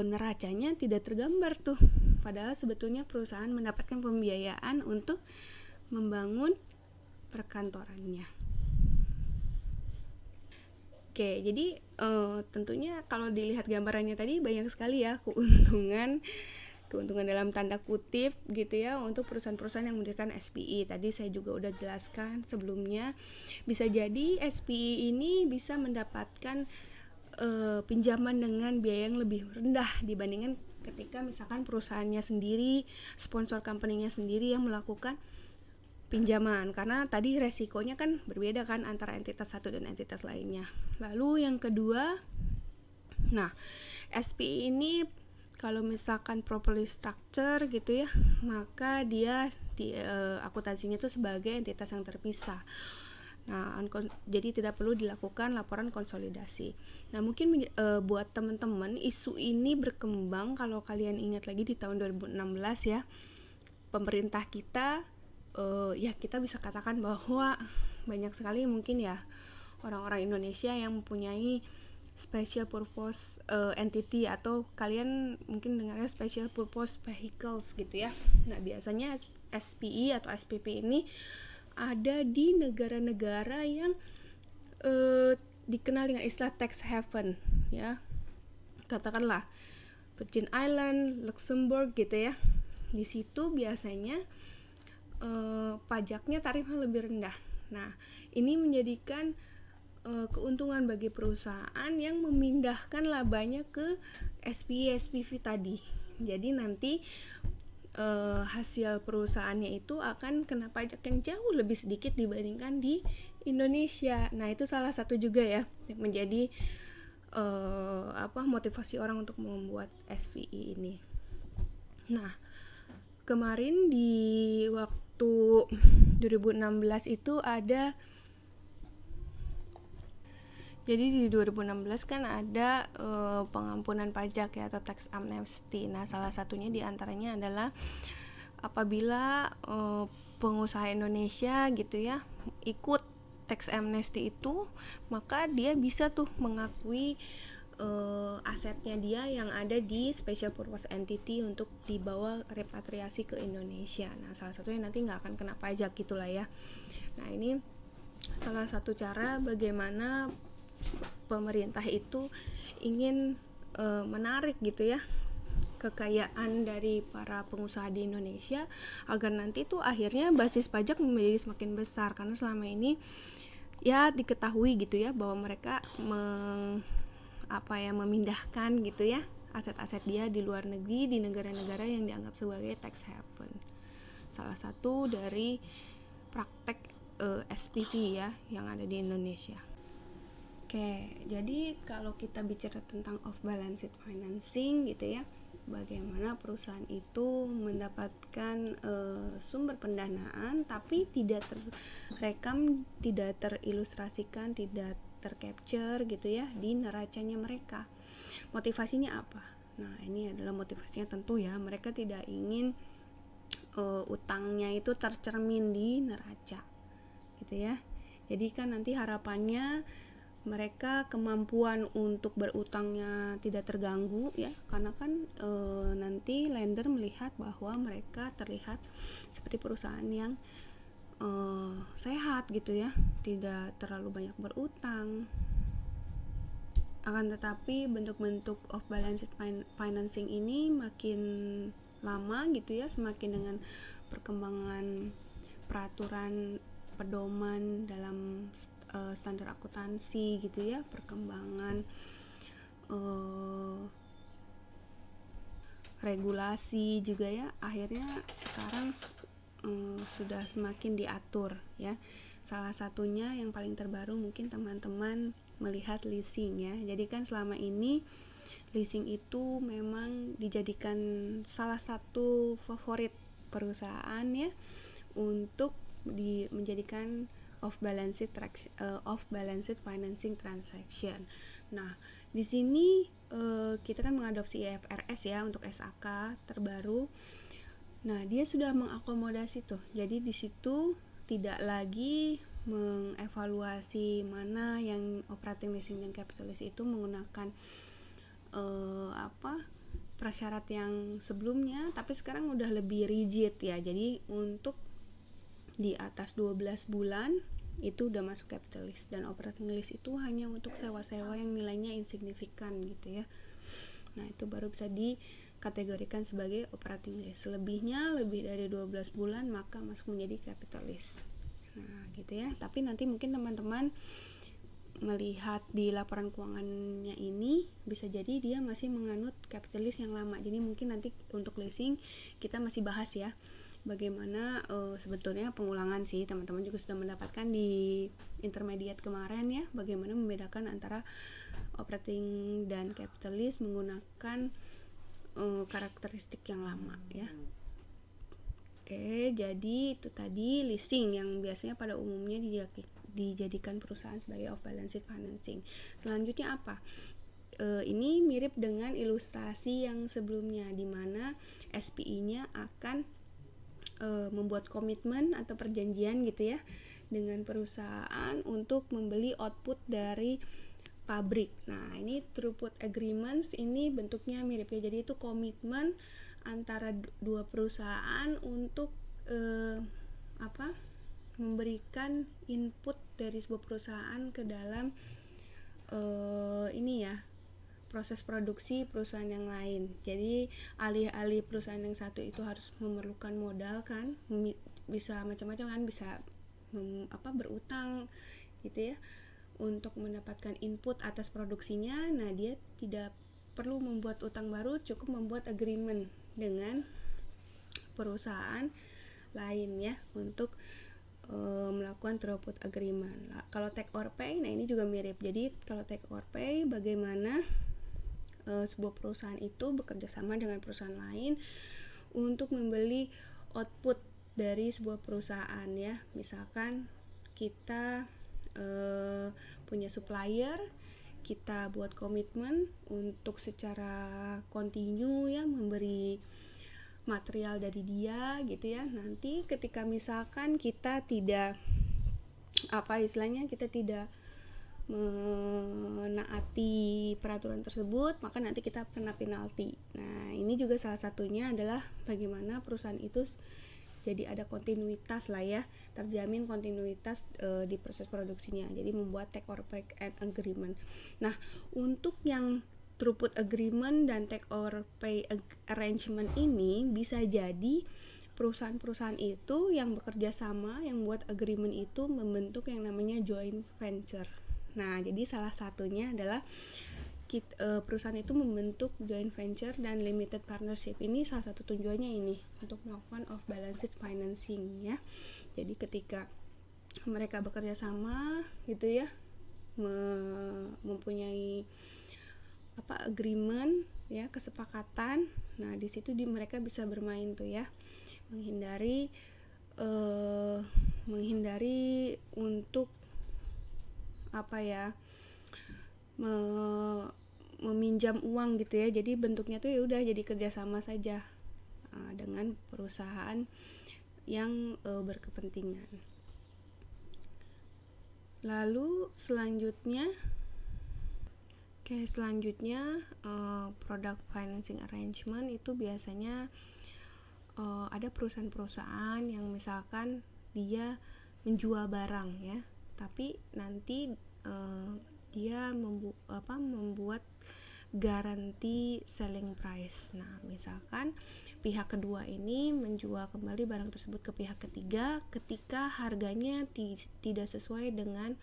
neracanya tidak tergambar tuh, padahal sebetulnya perusahaan mendapatkan pembiayaan untuk membangun perkantorannya. Oke, jadi tentunya kalau dilihat gambarannya tadi banyak sekali ya keuntungan dalam tanda kutip gitu ya untuk perusahaan-perusahaan yang mendirikan SPI. Tadi saya juga udah jelaskan sebelumnya, bisa jadi SPI ini bisa mendapatkan pinjaman dengan biaya yang lebih rendah dibandingkan ketika misalkan perusahaannya sendiri, sponsor company-nya sendiri yang melakukan pinjaman, karena tadi resikonya kan berbeda kan antara entitas satu dan entitas lainnya. Lalu yang kedua, nah SPI ini kalau misalkan properly structure gitu ya, maka dia di akuntansinya itu sebagai entitas yang terpisah. Nah, jadi tidak perlu dilakukan laporan konsolidasi. Nah, mungkin buat teman-teman isu ini berkembang kalau kalian ingat lagi di tahun 2016 ya. Pemerintah kita ya kita bisa katakan bahwa banyak sekali mungkin ya orang-orang Indonesia yang mempunyai special purpose entity, atau kalian mungkin dengarnya special purpose vehicles gitu ya. Nah biasanya SPI atau SPP ini ada di negara-negara yang dikenal dengan istilah tax haven ya, katakanlah Virgin Island, Luxembourg gitu ya. Di situ biasanya pajaknya tarifnya lebih rendah. Nah ini menjadikan keuntungan bagi perusahaan yang memindahkan labanya ke SPV tadi. Jadi nanti hasil perusahaannya itu akan kena pajak yang jauh lebih sedikit dibandingkan di Indonesia. Nah itu salah satu juga ya yang menjadi motivasi orang untuk membuat SPI ini. Nah kemarin di waktu 2016 itu ada, jadi di 2016 kan ada pengampunan pajak ya atau tax amnesty. Nah salah satunya diantaranya adalah apabila pengusaha Indonesia gitu ya ikut tax amnesty itu, maka dia bisa tuh mengakui asetnya dia yang ada di special purpose entity untuk dibawa repatriasi ke Indonesia. Nah salah satunya nanti nggak akan kena pajak gitulah ya. Nah ini salah satu cara bagaimana pemerintah itu ingin menarik gitu ya kekayaan dari para pengusaha di Indonesia agar nanti tuh akhirnya basis pajak menjadi semakin besar, karena selama ini ya diketahui gitu ya bahwa mereka memindahkan gitu ya aset-aset dia di luar negeri, di negara-negara yang dianggap sebagai tax haven. Salah satu dari praktek SPV ya yang ada di Indonesia. Oke, jadi kalau kita bicara tentang off balance sheet financing gitu ya, bagaimana perusahaan itu mendapatkan sumber pendanaan tapi tidak terrekam, tidak terilustrasikan, tidak tercapture gitu ya di neracanya mereka. Motivasinya apa? Nah ini adalah motivasinya tentu ya, mereka tidak ingin utangnya itu tercermin di neraca gitu ya. Jadi kan nanti harapannya mereka kemampuan untuk berutangnya tidak terganggu ya, karena kan nanti lender melihat bahwa mereka terlihat seperti perusahaan yang sehat gitu ya, tidak terlalu banyak berutang. Akan tetapi bentuk-bentuk off balance sheet financing ini makin lama gitu ya, semakin dengan perkembangan peraturan pedoman dalam standar akuntansi gitu ya, perkembangan regulasi juga ya, akhirnya sekarang sudah semakin diatur ya. Salah satunya yang paling terbaru mungkin teman-teman melihat leasing ya. Jadi kan selama ini leasing itu memang dijadikan salah satu favorit perusahaan ya untuk menjadikan off balance sheet financing transaction. Nah, di sini kita kan mengadopsi IFRS ya untuk SAK terbaru. Nah, dia sudah mengakomodasi tuh. Jadi di situ tidak lagi mengevaluasi mana yang operating leasing dan capital lease itu menggunakan prasyarat yang sebelumnya, tapi sekarang udah lebih rigid ya. Jadi untuk di atas 12 bulan itu udah masuk capital lease, dan operating lease itu hanya untuk sewa-sewa yang nilainya insignifikan gitu ya. Nah, itu baru bisa dikategorikan sebagai operating lease. Selebihnya lebih dari 12 bulan maka masuk menjadi capital lease. Nah, gitu ya. Tapi nanti mungkin teman-teman melihat di laporan keuangannya ini bisa jadi dia masih menganut capital lease yang lama. Jadi mungkin nanti untuk leasing kita masih bahas ya bagaimana sebetulnya pengulangan sih, teman-teman juga sudah mendapatkan di intermediate kemarin ya, bagaimana membedakan antara operating dan capital lease menggunakan karakteristik yang lama ya. Oke, jadi itu tadi leasing yang biasanya pada umumnya dijadikan perusahaan sebagai off balance sheet financing. Selanjutnya apa? Ini mirip dengan ilustrasi yang sebelumnya, di mana SPI-nya akan membuat komitmen atau perjanjian gitu ya dengan perusahaan untuk membeli output dari pabrik. Nah, ini throughput agreements ini bentuknya mirip ya. Jadi itu komitmen antara dua perusahaan untuk memberikan input dari sebuah perusahaan ke dalam proses produksi perusahaan yang lain. Jadi alih-alih perusahaan yang satu itu harus memerlukan modal kan, bisa macam-macam kan, bisa berutang gitu ya untuk mendapatkan input atas produksinya. Nah, dia tidak perlu membuat utang baru, cukup membuat agreement dengan perusahaan lain ya untuk melakukan throughput agreement. Nah, kalau take or pay, nah ini juga mirip. Jadi kalau take or pay, bagaimana sebuah perusahaan itu bekerja sama dengan perusahaan lain untuk membeli output dari sebuah perusahaan ya. Misalkan kita punya supplier, kita buat komitmen untuk secara kontinu ya memberi material dari dia gitu ya. Nanti ketika misalkan kita tidak kita tidak menaati peraturan tersebut, maka nanti kita kena penalti. Nah, ini juga salah satunya adalah bagaimana perusahaan itu jadi ada kontinuitas lah ya, terjamin kontinuitas di proses produksinya. Jadi membuat take or pay agreement. Nah, untuk yang throughput agreement dan take or pay arrangement ini bisa jadi perusahaan-perusahaan itu yang bekerja sama, yang buat agreement itu membentuk yang namanya joint venture. Nah, jadi salah satunya adalah perusahaan itu membentuk joint venture dan limited partnership. Ini salah satu tujuannya ini untuk melakukan off balance sheet financing ya. Jadi ketika mereka bekerja sama gitu ya, mempunyai agreement ya, kesepakatan. Nah, di situ mereka bisa bermain tuh ya, menghindari untuk meminjam uang gitu ya. Jadi bentuknya tuh ya udah jadi kerjasama saja dengan perusahaan yang berkepentingan. Lalu selanjutnya product financing arrangement itu biasanya ada perusahaan-perusahaan yang misalkan dia menjual barang ya, tapi nanti dia membuat garansi selling price. Nah, misalkan pihak kedua ini menjual kembali barang tersebut ke pihak ketiga ketika harganya tidak sesuai dengan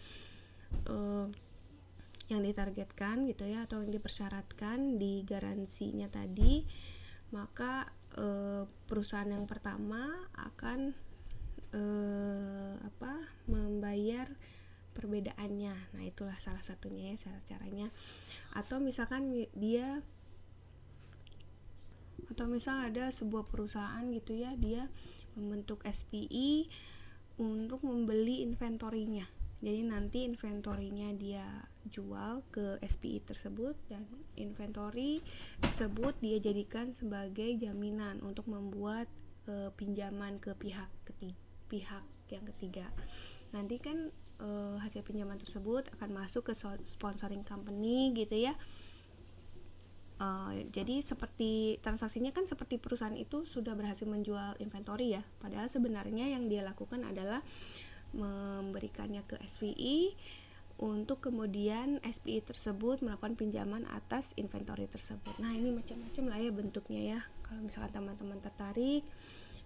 yang ditargetkan gitu ya, atau yang dipersyaratkan di garansinya tadi, maka perusahaan yang pertama akan membayar perbedaannya. Nah, itulah salah satunya ya caranya. Atau misalkan misal ada sebuah perusahaan gitu ya, dia membentuk SPI untuk membeli inventorinya. Jadi nanti inventorinya dia jual ke SPI tersebut, dan inventori tersebut dia jadikan sebagai jaminan untuk membuat pinjaman ke pihak yang ketiga. Nanti kan hasil pinjaman tersebut akan masuk ke sponsoring company gitu ya. Jadi seperti transaksinya kan seperti perusahaan itu sudah berhasil menjual inventory ya, padahal sebenarnya yang dia lakukan adalah memberikannya ke SPI untuk kemudian SPI tersebut melakukan pinjaman atas inventory tersebut. Nah, ini macam-macam lah ya bentuknya ya. Kalau misalkan teman-teman tertarik,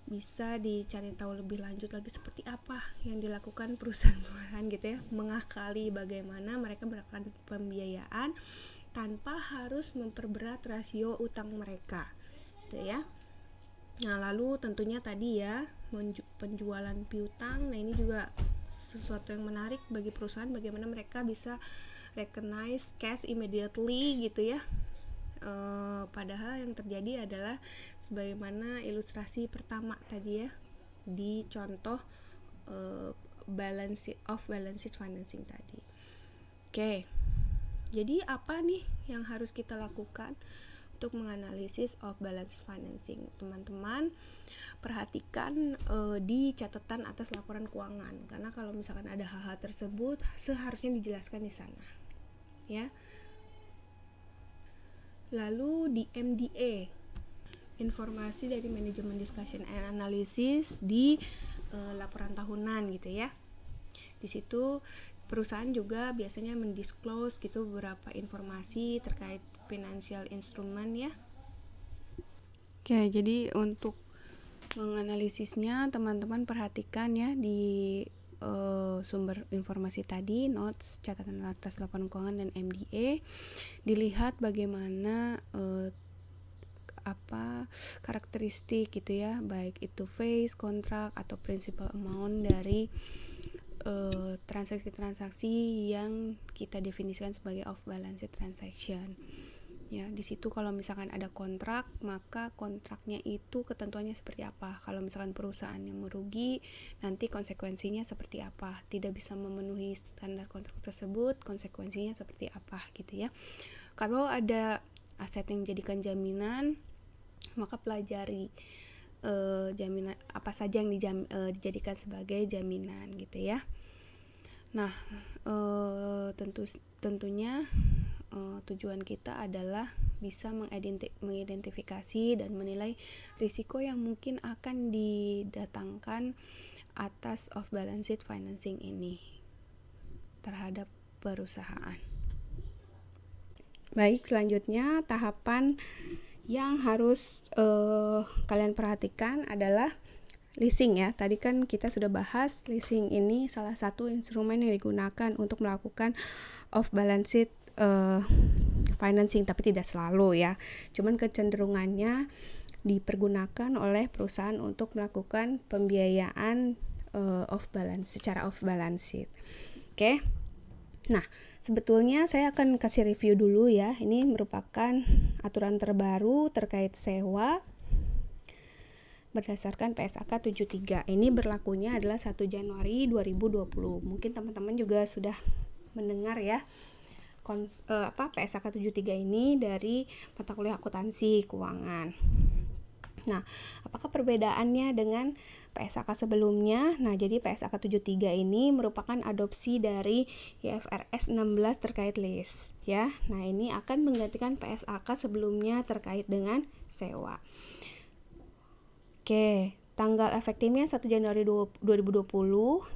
bisa dicari tahu lebih lanjut lagi seperti apa yang dilakukan perusahaan-perusahaan gitu ya, mengakali bagaimana mereka melakukan pembiayaan tanpa harus memperberat rasio utang mereka gitu ya. Nah, lalu tentunya tadi ya penjualan piutang. Nah, ini juga sesuatu yang menarik bagi perusahaan, bagaimana mereka bisa recognize cash immediately gitu ya. Padahal yang terjadi adalah sebagaimana ilustrasi pertama tadi ya di contoh balance sheet financing tadi. Oke. Jadi apa nih yang harus kita lakukan untuk menganalisis off balance sheet financing? Teman-teman perhatikan di catatan atas laporan keuangan, karena kalau misalkan ada hal-hal tersebut seharusnya dijelaskan di sana ya. Lalu di MDA, informasi dari manajemen discussion and analysis di laporan tahunan gitu ya. Di situ perusahaan juga biasanya mendisclose gitu beberapa informasi terkait financial instrument ya. Oke, jadi untuk menganalisisnya teman-teman perhatikan ya di sumber informasi tadi, notes, catatan atas laporan keuangan dan MDA. Dilihat bagaimana karakteristik gitu ya, baik itu phase, kontrak atau principal amount dari transaksi-transaksi yang kita definisikan sebagai off balance sheet transaction. Ya, di situ kalau misalkan ada kontrak, maka kontraknya itu ketentuannya seperti apa. Kalau misalkan perusahaan yang merugi, nanti konsekuensinya seperti apa. Tidak bisa memenuhi standar kontrak tersebut, konsekuensinya seperti apa gitu ya. Kalau ada aset yang dijadikan jaminan, maka pelajari jaminan apa saja yang dijadikan sebagai jaminan gitu ya. Nah, tentunya tujuan kita adalah bisa mengidentifikasi dan menilai risiko yang mungkin akan didatangkan atas off balance sheet financing ini terhadap perusahaan. Baik, selanjutnya tahapan yang harus kalian perhatikan adalah leasing ya. Tadi kan kita sudah bahas leasing ini salah satu instrumen yang digunakan untuk melakukan off balance sheet financing, tapi tidak selalu ya. Cuman kecenderungannya dipergunakan oleh perusahaan untuk melakukan pembiayaan secara off balance sheet. Oke. Nah, sebetulnya saya akan kasih review dulu ya. Ini merupakan aturan terbaru terkait sewa berdasarkan PSAK 73. Ini berlakunya adalah 1 Januari 2020. Mungkin teman-teman juga sudah mendengar ya PSAK 73 ini dari mata kuliah akuntansi keuangan. Nah, apakah perbedaannya dengan PSAK sebelumnya? Nah, jadi PSAK 73 ini merupakan adopsi dari IFRS 16 terkait lease ya. Nah, ini akan menggantikan PSAK sebelumnya terkait dengan sewa. Oke, tanggal efektifnya 1 Januari 2020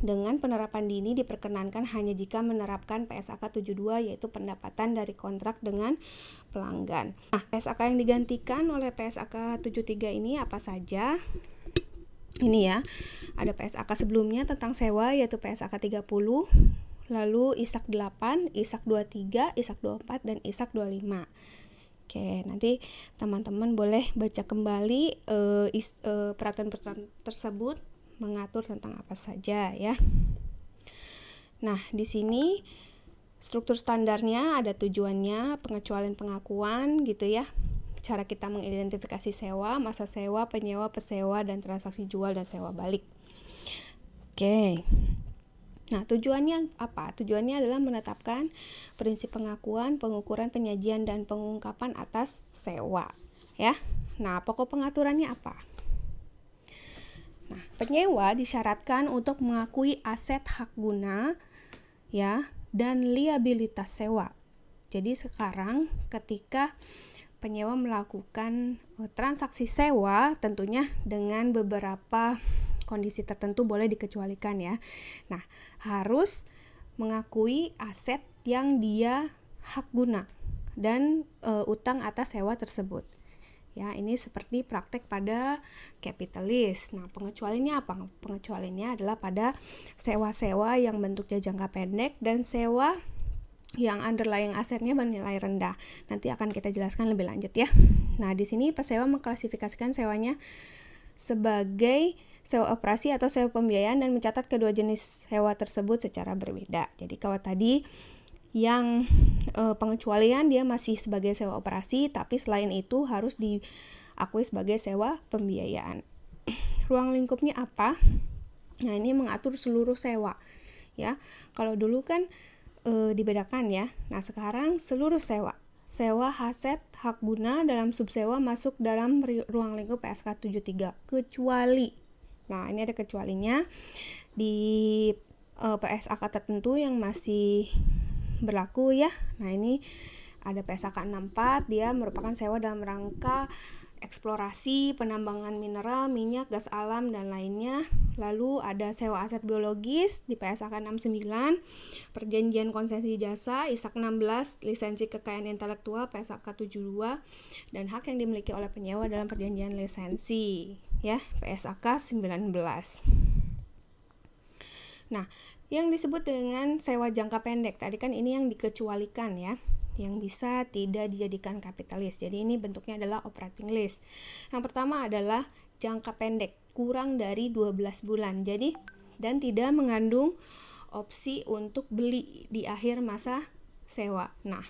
dengan penerapan dini diperkenankan hanya jika menerapkan PSAK 72, yaitu pendapatan dari kontrak dengan pelanggan. Nah, PSAK yang digantikan oleh PSAK 73 ini apa saja? Ini ya, ada PSAK sebelumnya tentang sewa yaitu PSAK 30, lalu ISAK 8, ISAK 23, ISAK 24, dan ISAK 25. Oke, nanti teman-teman boleh baca kembali peraturan-peraturan tersebut mengatur tentang apa saja ya. Nah, di sini struktur standarnya ada tujuannya, pengecualian pengakuan gitu ya. Cara kita mengidentifikasi sewa, masa sewa, penyewa, pesewa, dan transaksi jual dan sewa balik. Oke. Nah, tujuannya apa? Tujuannya adalah menetapkan prinsip pengakuan, pengukuran, penyajian, dan pengungkapan atas sewa. Ya. Nah, pokok pengaturannya apa? Nah, penyewa disyaratkan untuk mengakui aset hak guna ya dan liabilitas sewa. Jadi sekarang ketika penyewa melakukan transaksi sewa, tentunya dengan beberapa kondisi tertentu boleh dikecualikan ya. Nah, harus mengakui aset yang dia hak guna dan utang atas sewa tersebut. Ya, ini seperti praktek pada kapitalis. Nah, pengecualiannya apa? Pengecualiannya adalah pada sewa-sewa yang bentuknya jangka pendek dan sewa yang underlying asetnya bernilai rendah. Nanti akan kita jelaskan lebih lanjut ya. Nah, di sini pesewa mengklasifikasikan sewanya sebagai sewa operasi atau sewa pembiayaan dan mencatat kedua jenis sewa tersebut secara berbeda. Jadi kalau tadi yang pengecualian dia masih sebagai sewa operasi, tapi selain itu harus diakui sebagai sewa pembiayaan. Ruang lingkupnya apa? Nah, ini mengatur seluruh sewa ya. Kalau dulu kan dibedakan ya. Nah, sekarang seluruh sewa aset hak guna dalam subsewa masuk dalam ruang lingkup PSK 73 kecuali. Nah, ini ada kecualinya di PSK tertentu yang masih berlaku ya. Nah, ini ada PSK 64, dia merupakan sewa dalam rangka eksplorasi, penambangan mineral, minyak, gas alam, dan lainnya. Lalu ada sewa aset biologis di PSK 69, perjanjian konsesi jasa, ISAK 16, lisensi kekayaan intelektual, PSK 72, dan hak yang dimiliki oleh penyewa dalam perjanjian lisensi, ya, PSK 19. Nah, yang disebut dengan sewa jangka pendek, tadi kan ini yang dikecualikan ya, yang bisa tidak dijadikan kapitalis. Jadi ini bentuknya adalah operating lease. Yang pertama adalah jangka pendek, kurang dari 12 bulan. Jadi dan tidak mengandung opsi untuk beli di akhir masa sewa. Nah,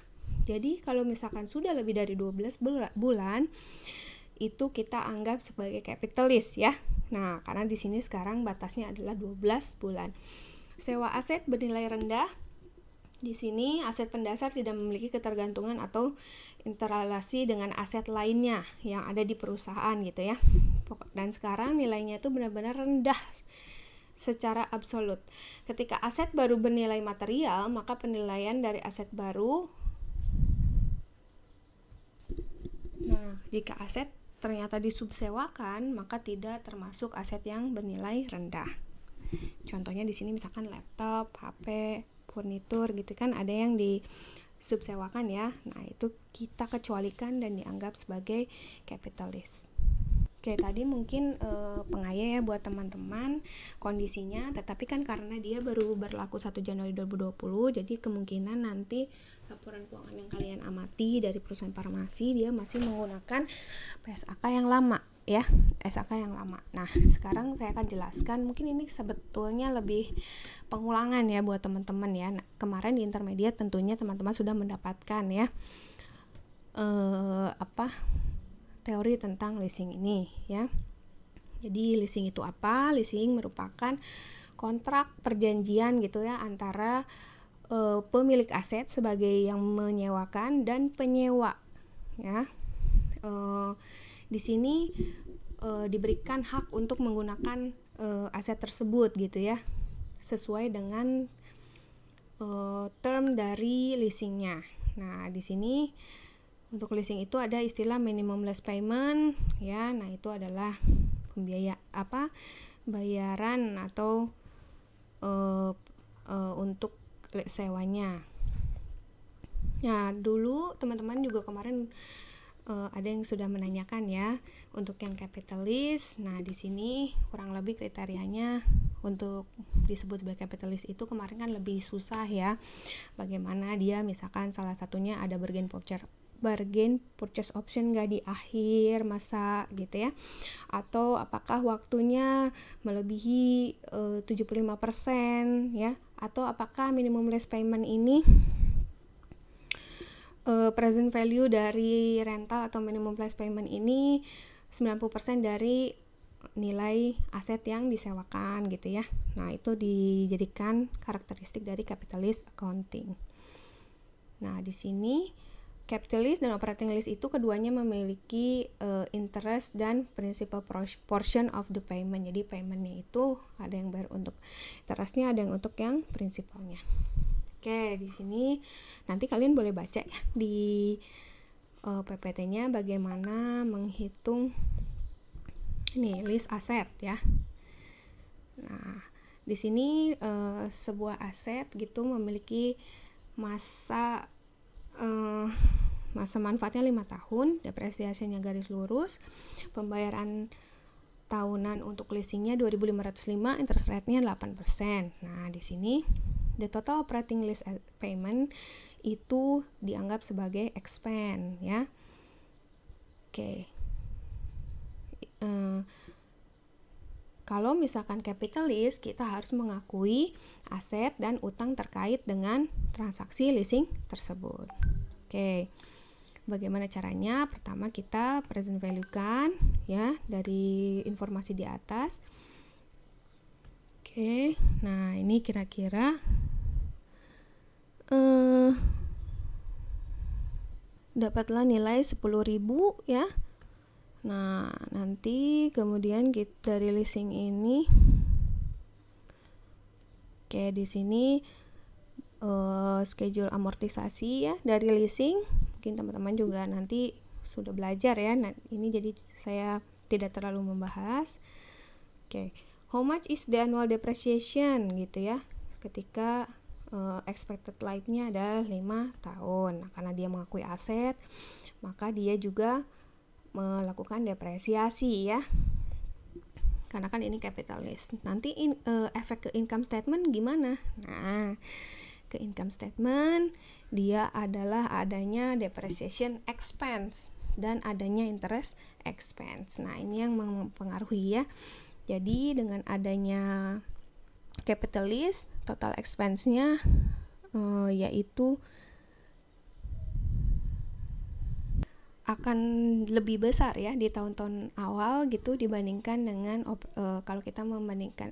jadi kalau misalkan sudah lebih dari 12 bulan itu kita anggap sebagai kapitalis ya. Nah, karena di sini sekarang batasnya adalah 12 bulan. Sewa aset bernilai rendah. Di sini aset pendasar tidak memiliki ketergantungan atau interrelasi dengan aset lainnya yang ada di perusahaan gitu ya. Dan sekarang nilainya itu benar-benar rendah secara absolut. Ketika aset baru bernilai material, maka penilaian dari aset baru. Nah, jika aset ternyata disubsewakan, maka tidak termasuk aset yang bernilai rendah. Contohnya di sini misalkan laptop, HP, furnitur gitu kan ada yang disubsewakan ya. Nah, itu kita kecualikan dan dianggap sebagai kapitalis. Oke, tadi mungkin pengaya ya buat teman-teman kondisinya, tetapi kan karena dia baru berlaku 1 Januari 2020, jadi kemungkinan nanti laporan keuangan yang kalian amati dari perusahaan farmasi dia masih menggunakan PSAK yang lama ya, SAK yang lama. Nah, sekarang saya akan jelaskan, mungkin ini sebetulnya lebih pengulangan ya buat teman-teman ya. Nah, kemarin di intermediate tentunya teman-teman sudah mendapatkan ya teori tentang leasing ini ya. Jadi leasing itu apa? Leasing merupakan kontrak perjanjian gitu ya antara pemilik aset sebagai yang menyewakan dan penyewa ya. Di sini diberikan hak untuk menggunakan aset tersebut gitu ya, sesuai dengan term dari leasingnya. Nah, di sini untuk leasing itu ada istilah minimum lease payment ya. Nah, itu adalah bayaran atau untuk sewanya. Nah, dulu teman-teman juga kemarin ada yang sudah menanyakan ya untuk yang kapitalis. Nah, di sini kurang lebih kriterianya untuk disebut sebagai kapitalis itu kemarin kan lebih susah ya. Bagaimana dia misalkan salah satunya ada bargain voucher bargain purchase option nggak di akhir masa gitu ya, atau apakah waktunya melebihi 75% ya, atau apakah minimum lease payment ini present value dari rental atau minimum lease payment ini 90% dari nilai aset yang disewakan gitu ya. Nah, itu dijadikan karakteristik dari capitalist accounting. Nah, di sini capitalist dan operating lease itu keduanya memiliki interest dan principal portion of the payment. Jadi paymentnya itu ada yang bayar untuk interestnya, ada yang untuk yang prinsipalnya. Oke, di sini nanti kalian boleh baca ya di PPT-nya bagaimana menghitung ini list aset ya. Nah, di sini sebuah aset gitu memiliki masa manfaatnya 5 tahun, depresiasinya garis lurus, pembayaran tahunan untuk leasingnya 2.505, interest rate-nya 8%. Nah, di sini the total operating lease payment itu dianggap sebagai expense ya. Oke. Kalau misalkan capitalist, kita harus mengakui aset dan utang terkait dengan transaksi leasing tersebut. Oke. Bagaimana caranya? Pertama kita present value-kan ya dari informasi di atas. Oke. Nah, ini kira-kira dapatlah nilai 10.000 ya. Nah, nanti kemudian dari leasing ini, oke, di sini schedule amortisasi ya dari leasing. Mungkin teman-teman juga nanti sudah belajar ya. Nah, ini jadi saya tidak terlalu membahas. Oke, how much is the annual depreciation gitu ya. Ketika expected life-nya adalah 5 tahun. Nah, karena dia mengakui aset, maka dia juga melakukan depresiasi ya, karena kan ini capitalist. Nanti efek ke income statement gimana? Nah, ke income statement dia adalah adanya depreciation expense dan adanya interest expense. Nah, ini yang mempengaruhi ya. Jadi dengan adanya capitalist, total expense-nya yaitu akan lebih besar ya di tahun-tahun awal gitu dibandingkan dengan kalau kita membandingkan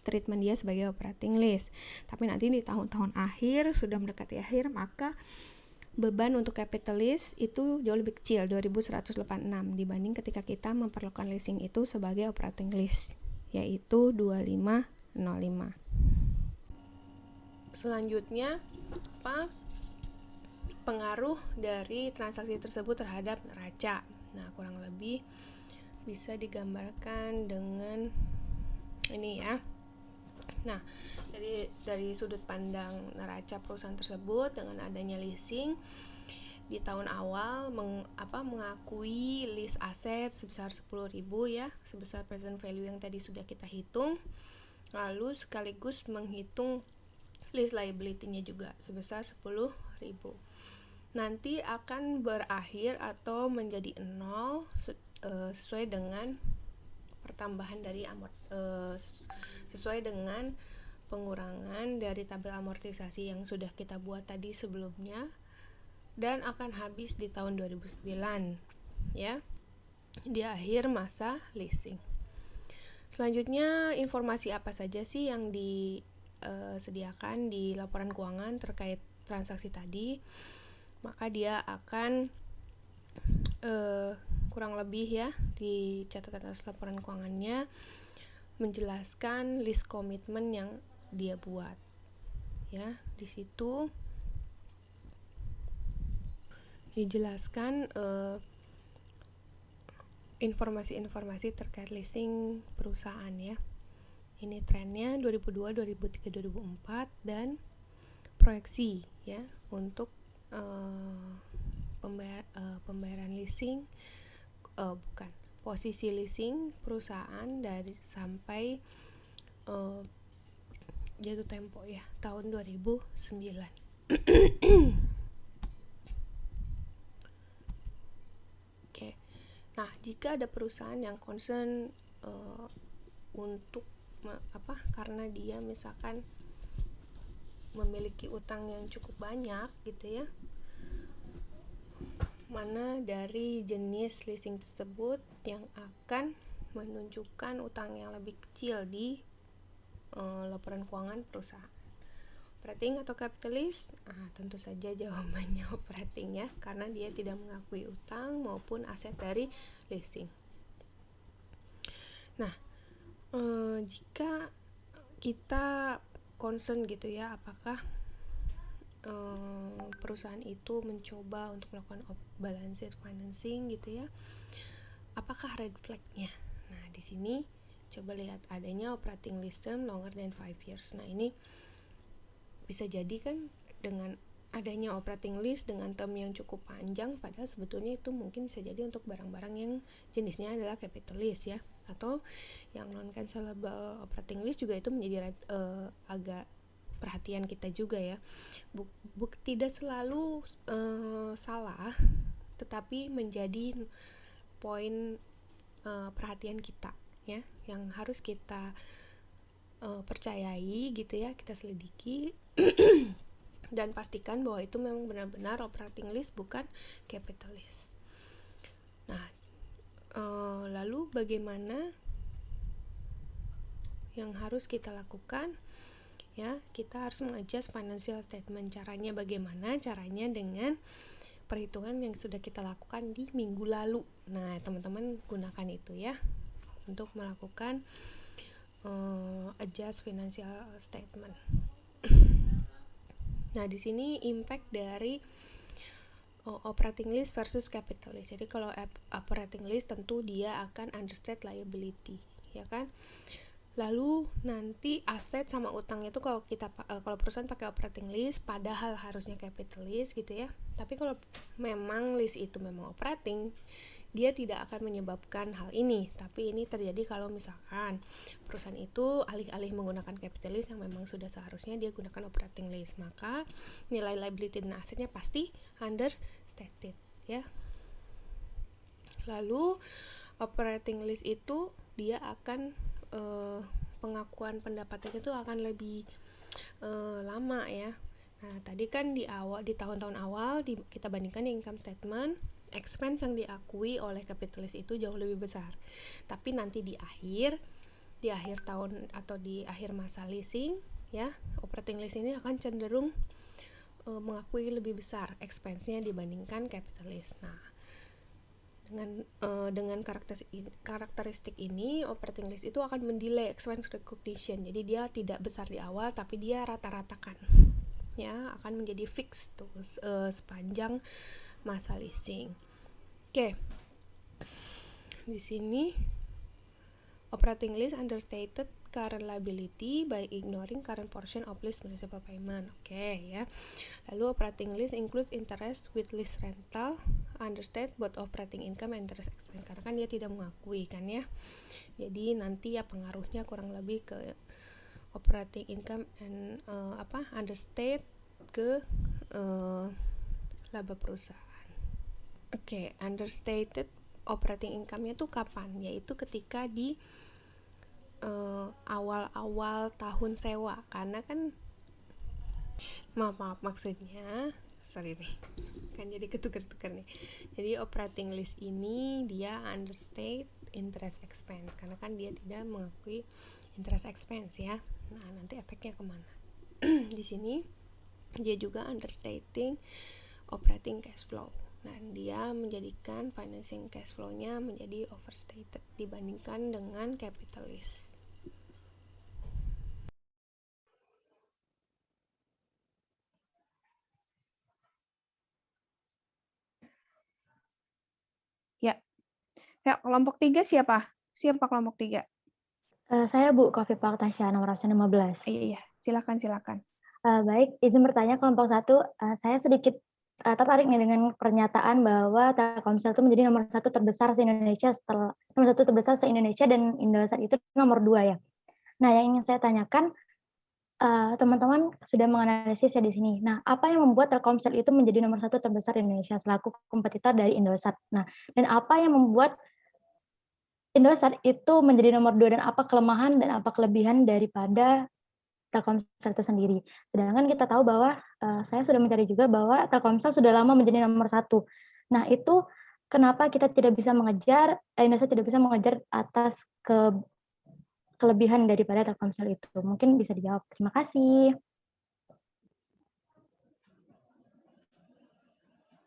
treatment dia sebagai operating lease. Tapi nanti di tahun-tahun akhir, sudah mendekati akhir, maka beban untuk capitalist itu jauh lebih kecil, 2186 dibanding ketika kita memperlakukan leasing itu sebagai operating lease, yaitu 2505. Selanjutnya pengaruh dari transaksi tersebut terhadap neraca. Nah, kurang lebih bisa digambarkan dengan ini ya. Nah, jadi dari sudut pandang neraca perusahaan tersebut, dengan adanya leasing di tahun awal mengakui lease aset sebesar 10.000 ya, sebesar present value yang tadi sudah kita hitung. Lalu sekaligus menghitung lease liability-nya juga sebesar 10.000. Nanti akan berakhir atau menjadi 0 sesuai dengan pertambahan dari sesuai dengan pengurangan dari tabel amortisasi yang sudah kita buat tadi sebelumnya, dan akan habis di tahun 2009 ya, di akhir masa leasing. Selanjutnya, informasi apa saja sih yang disediakan di laporan keuangan terkait transaksi tadi? Maka dia akan kurang lebih ya di catatan atas laporan keuangannya menjelaskan list komitmen yang dia buat ya. Di situ dijelaskan informasi-informasi terkait leasing perusahaan ya. Ini trennya 2002, 2003, 2004 dan proyeksi ya untuk pembayaran leasing, posisi leasing perusahaan dari sampai jatuh tempo ya tahun 2009. jika ada perusahaan yang concern untuk karena dia misalkan memiliki utang yang cukup banyak gitu ya, mana dari jenis leasing tersebut yang akan menunjukkan utang yang lebih kecil di laporan keuangan perusahaan. Operating atau kapitalis? Tentu saja jawabannya operating ya, karena dia tidak mengakui utang maupun aset dari leasing. Nah, jika kita concern gitu ya, apakah perusahaan itu mencoba untuk melakukan balance sheet financing gitu ya, apakah red flag-nya? Nah, di sini coba lihat adanya operating lease term longer than 5 years. Nah, ini bisa jadi kan dengan adanya operating lease dengan term yang cukup panjang, padahal sebetulnya itu mungkin bisa jadi untuk barang-barang yang jenisnya adalah capital lease ya, atau yang non cancelable operating lease juga itu menjadi agak perhatian kita juga ya. Tidak selalu salah, tetapi menjadi poin perhatian kita ya, yang harus kita percayai gitu ya, kita selidiki dan pastikan bahwa itu memang benar-benar operating lease bukan capital lease. Nah, lalu bagaimana yang harus kita lakukan? Ya, kita harus mengadjust financial statement. Caranya bagaimana? Caranya dengan perhitungan yang sudah kita lakukan di minggu lalu. Nah, teman-teman gunakan itu ya untuk melakukan adjust financial statement. Nah, di sini impact dari operating lease versus capital lease. Jadi kalau operating lease tentu dia akan understate liability, ya kan? Lalu nanti aset sama utang itu kalau perusahaan pakai operating lease padahal harusnya capital lease gitu ya. Tapi kalau memang lease itu memang operating, dia tidak akan menyebabkan hal ini. Tapi ini terjadi kalau misalkan perusahaan itu alih-alih menggunakan capital lease yang memang sudah seharusnya dia gunakan operating lease, maka nilai liability dan asetnya pasti understated ya. Lalu operating lease itu dia akan pengakuan pendapatannya itu akan lebih lama ya. Nah, tadi kan di tahun-tahun awal kita bandingkan di income statement, expense yang diakui oleh kapitalis itu jauh lebih besar. Tapi nanti di akhir tahun atau di akhir masa leasing ya, operating lease ini akan cenderung mengakui lebih besar expense-nya dibandingkan kapitalis. Nah, dengan karakteristik ini, operating lease itu akan mendelay expense recognition. Jadi dia tidak besar di awal, tapi dia rata-ratakan, ya akan menjadi fix tuh sepanjang masa leasing. Oke, di sini operating lease understated current liability by ignoring current portion of lease principal payment. Oke ya. Lalu operating lease includes interest with lease rental, understate both operating income and interest expense, karena kan dia tidak mengakui kan ya. Jadi nanti ya pengaruhnya kurang lebih ke operating income and understate ke laba perusahaan. Oke, understated operating income-nya tuh kapan? Yaitu ketika di awal-awal tahun sewa, karena kan maksudnya sorry nih kan jadi ketukar-tukar nih. Jadi operating lease ini dia understate interest expense karena kan dia tidak mengakui interest expense ya. Nah, nanti efeknya kemana? Di sini dia juga understating operating cash flow. Nah, dia menjadikan financing cash flow-nya menjadi overstated dibandingkan dengan capital lease. Ya, kelompok 3 siapa? Siapa kelompok 3? Saya Bu Khofifah Tasya, nomor absen 15. Iya. Silakan. Baik, izin bertanya kelompok 1, saya sedikit tertarik nih dengan pernyataan bahwa Telkomsel itu menjadi nomor 1 terbesar se-Indonesia dan Indosat itu nomor 2 ya. Nah, yang ingin saya tanyakan, teman-teman sudah menganalisis ya di sini. Nah, apa yang membuat Telkomsel itu menjadi nomor 1 terbesar di Indonesia selaku kompetitor dari Indosat? Nah, dan apa yang membuat Indosat itu menjadi nomor 2 dan apa kelemahan dan apa kelebihan daripada Telkomsel itu sendiri. Sedangkan kita tahu bahwa saya sudah mencari juga bahwa Telkomsel sudah lama menjadi nomor 1. Nah, itu kenapa kita tidak bisa mengejar, Indosat tidak bisa mengejar atas kelebihan daripada Telkomsel itu? Mungkin bisa dijawab. Terima kasih.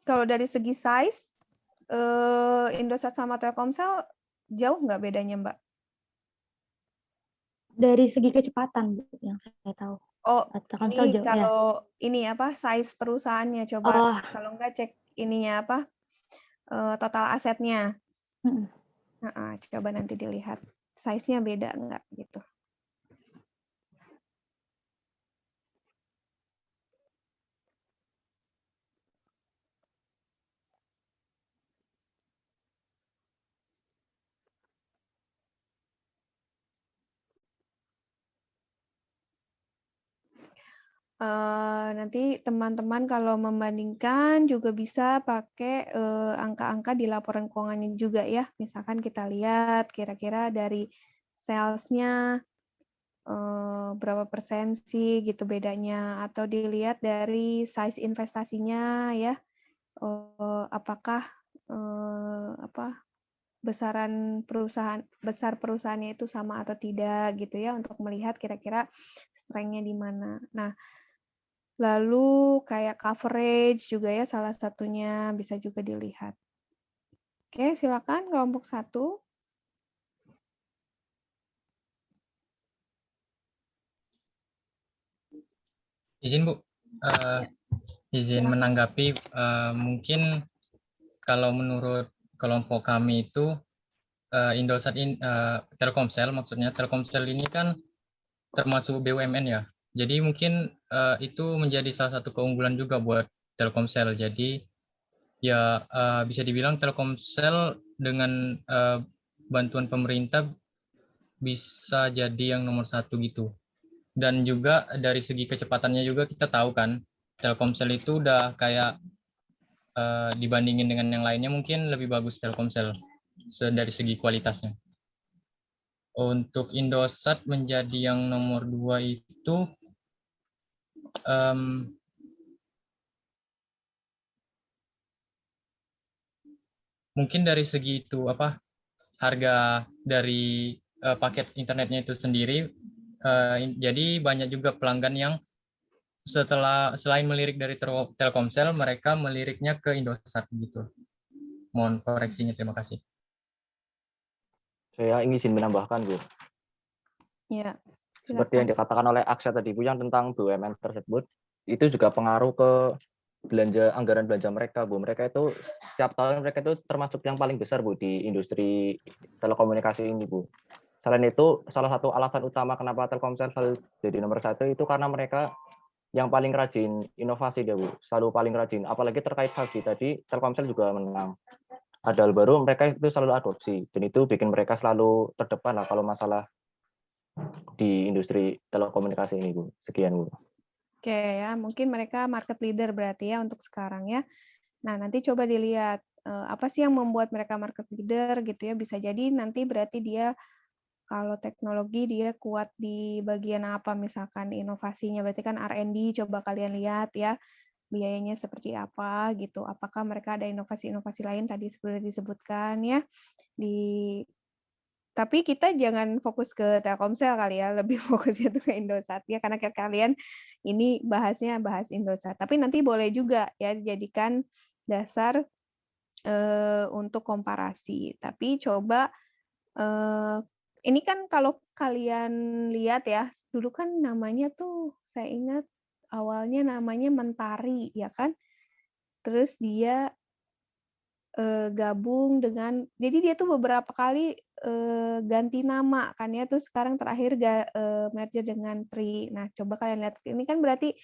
Kalau dari segi size, Indosat sama Telkomsel jauh nggak bedanya, Mbak? Dari segi kecepatan, Bu, yang saya tahu. Oh, Telkomsel ini jauh, ya. kalau ini apa size perusahaannya coba. Oh, Kalau nggak cek ininya apa total asetnya. mm. Coba nanti dilihat size-nya beda nggak gitu. Nanti teman-teman kalau membandingkan juga bisa pakai angka-angka di laporan keuangannya juga ya. Misalkan kita lihat kira-kira dari sales-nya berapa persen sih gitu bedanya, atau dilihat dari size investasinya ya, apakah besar perusahaannya itu sama atau tidak gitu ya, untuk melihat kira-kira strength-nya di mana. Nah, lalu kayak coverage juga ya salah satunya bisa juga dilihat. Oke, silakan kelompok 1. Izin Bu, izin menanggapi, mungkin kalau menurut kelompok kami itu Indosat Telkomsel, maksudnya Telkomsel ini kan termasuk BUMN ya. Jadi mungkin itu menjadi salah satu keunggulan juga buat Telkomsel. Jadi ya bisa dibilang Telkomsel dengan bantuan pemerintah bisa jadi yang nomor 1 gitu. Dan juga dari segi kecepatannya juga kita tahu kan, Telkomsel itu udah kayak dibandingin dengan yang lainnya mungkin lebih bagus Telkomsel dari segi kualitasnya. Untuk Indosat menjadi yang nomor 2 itu mungkin dari segi itu harga dari paket internetnya itu sendiri. Jadi banyak juga pelanggan yang selain melirik dari Telkomsel, mereka meliriknya ke Indosat gitu. Mohon koreksinya, terima kasih. Saya ingin izin menambahkan, Bu. Ya, Seperti yang dikatakan oleh Aksya tadi, Bu, yang tentang BUMN tersebut, itu juga pengaruh ke anggaran belanja mereka, Bu. Mereka itu setiap tahun mereka itu termasuk yang paling besar, Bu, di industri telekomunikasi ini, Bu. Selain itu, salah satu alasan utama kenapa Telkomsel selalu jadi nomor 1 itu karena mereka yang paling rajin inovasi dia, Bu. Selalu paling rajin. Apalagi terkait 5G tadi, Telkomsel juga menang. Ada hal baru, mereka itu selalu adopsi. Dan itu bikin mereka selalu terdepan lah kalau masalah di industri telekomunikasi ini, Bu. Sekian, Bu. Oke ya, mungkin mereka market leader berarti ya untuk sekarang ya. Nah, nanti coba dilihat apa sih yang membuat mereka market leader gitu ya. Bisa jadi nanti berarti dia kalau teknologi dia kuat di bagian apa, misalkan inovasinya, berarti kan R&D, coba kalian lihat ya biayanya seperti apa gitu. Apakah mereka ada inovasi-inovasi lain tadi sudah disebutkan ya di. Tapi kita jangan fokus ke Telkomsel kali ya, lebih fokusnya tuh ke Indosat ya, karena kalian ini bahas Indosat. Tapi nanti boleh juga ya dijadikan dasar untuk komparasi. Tapi coba ini kan kalau kalian lihat ya, dulu kan namanya tuh saya ingat awalnya namanya Mentari ya kan. Terus dia gabung dengan, jadi dia tuh beberapa kali ganti nama kan ya, terus sekarang terakhir merger dengan Tri. Nah, coba kalian lihat ini kan berarti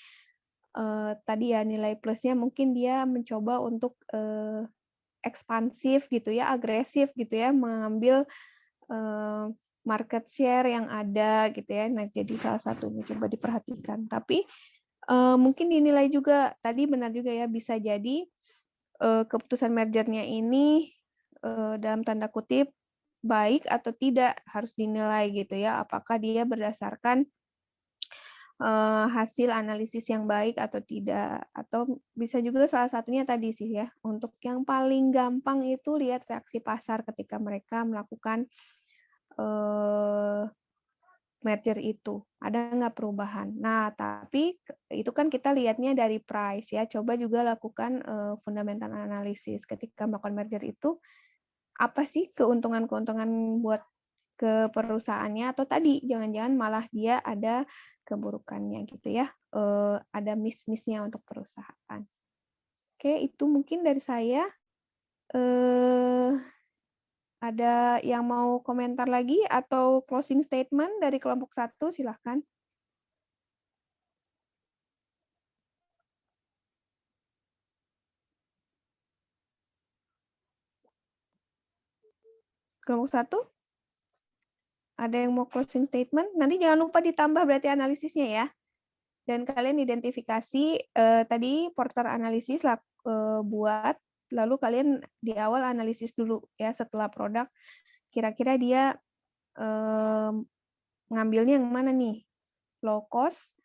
tadi ya nilai plusnya mungkin dia mencoba untuk ekspansif gitu ya, agresif gitu ya, mengambil market share yang ada gitu ya. Nah, jadi salah satunya coba diperhatikan. Tapi mungkin dinilai juga tadi benar juga ya, bisa jadi keputusan mergernya ini dalam tanda kutip baik atau tidak harus dinilai gitu ya, apakah dia berdasarkan hasil analisis yang baik atau tidak, atau bisa juga salah satunya tadi sih ya, untuk yang paling gampang itu lihat reaksi pasar ketika mereka melakukan merger itu, ada nggak perubahan. Nah, tapi itu kan kita lihatnya dari price ya, coba juga lakukan fundamental analysis ketika melakukan merger itu, apa sih keuntungan-keuntungan buat ke perusahaannya, atau tadi jangan-jangan malah dia ada keburukannya gitu ya, ada miss-miss-nya untuk perusahaan. Oke, itu mungkin dari saya. Ada yang mau komentar lagi atau closing statement dari kelompok 1, silahkan. Kelompok 1? Ada yang mau closing statement? Nanti jangan lupa ditambah berarti analisisnya ya. Dan kalian identifikasi tadi Porter analisis buat, lalu kalian di awal analisis dulu ya, setelah produk kira-kira dia ngambilnya yang mana nih? Low cost,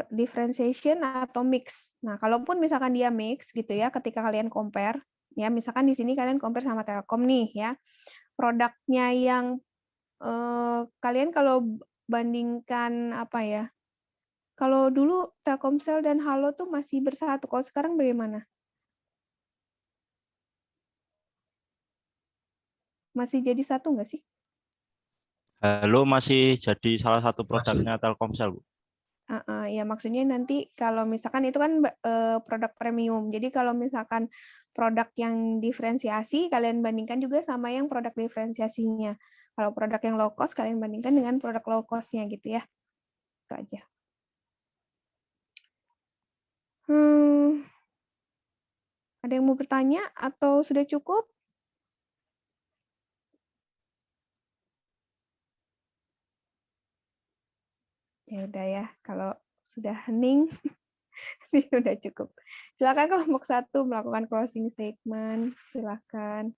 differentiation atau mix. Nah, kalaupun misalkan dia mix gitu ya, ketika kalian compare ya, misalkan di sini kalian compare sama Telkom nih ya. Produknya yang kalian kalau bandingkan apa ya? Kalau dulu Telkomsel dan Halo tuh masih bersatu, kalau sekarang bagaimana? Masih jadi satu nggak sih? Halo masih jadi salah satu produknya Telkomsel, Bu. Ya maksudnya nanti kalau misalkan itu kan produk premium. Jadi kalau misalkan produk yang diferensiasi, kalian bandingkan juga sama yang produk diferensiasinya. Kalau produk yang low cost, kalian bandingkan dengan produk low cost-nya gitu ya. Itu aja. Ada yang mau bertanya atau sudah cukup? Ya udah ya, kalau sudah hening, sudah cukup. Silakan kelompok 1 melakukan closing statement. Silakan.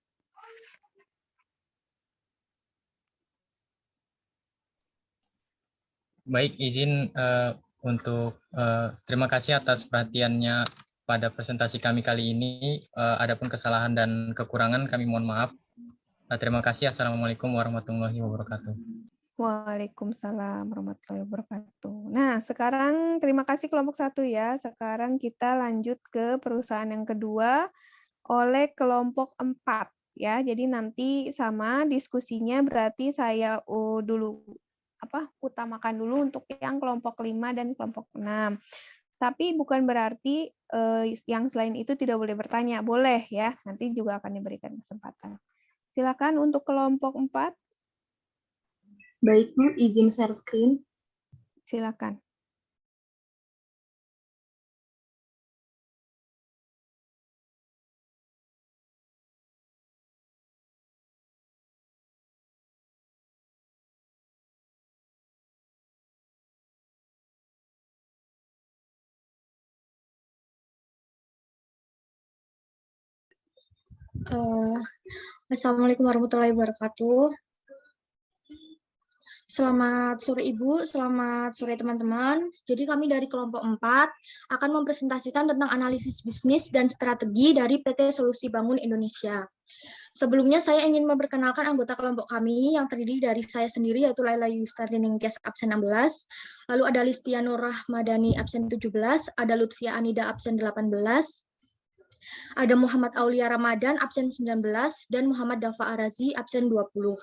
Baik, izin untuk terima kasih atas perhatiannya pada presentasi kami kali ini. Adapun kesalahan dan kekurangan kami mohon maaf. Terima kasih. Assalamualaikum warahmatullahi wabarakatuh. Waalaikumsalam warahmatullahi wabarakatuh. Nah, sekarang terima kasih kelompok 1 ya. Sekarang kita lanjut ke perusahaan yang kedua oleh kelompok 4 ya. Jadi nanti sama diskusinya berarti saya utamakan dulu untuk yang kelompok 5 dan kelompok 6. Tapi bukan berarti yang selain itu tidak boleh bertanya. Boleh ya, nanti juga akan diberikan kesempatan. Silakan untuk kelompok 4. Baik, Bu, izin share screen. Silakan. Assalamualaikum warahmatullahi wabarakatuh. Selamat sore Ibu, selamat sore teman-teman. Jadi kami dari kelompok 4 akan mempresentasikan tentang analisis bisnis dan strategi dari PT Solusi Bangun Indonesia. Sebelumnya saya ingin memperkenalkan anggota kelompok kami yang terdiri dari saya sendiri yaitu Laila Yustari Ningtyas absen 16, lalu ada Listianur Rahmadani absen 17, ada Lutfia Anida absen 18, ada Muhammad Aulia Ramadan absen 19, dan Muhammad Dafa Arazi absen 20.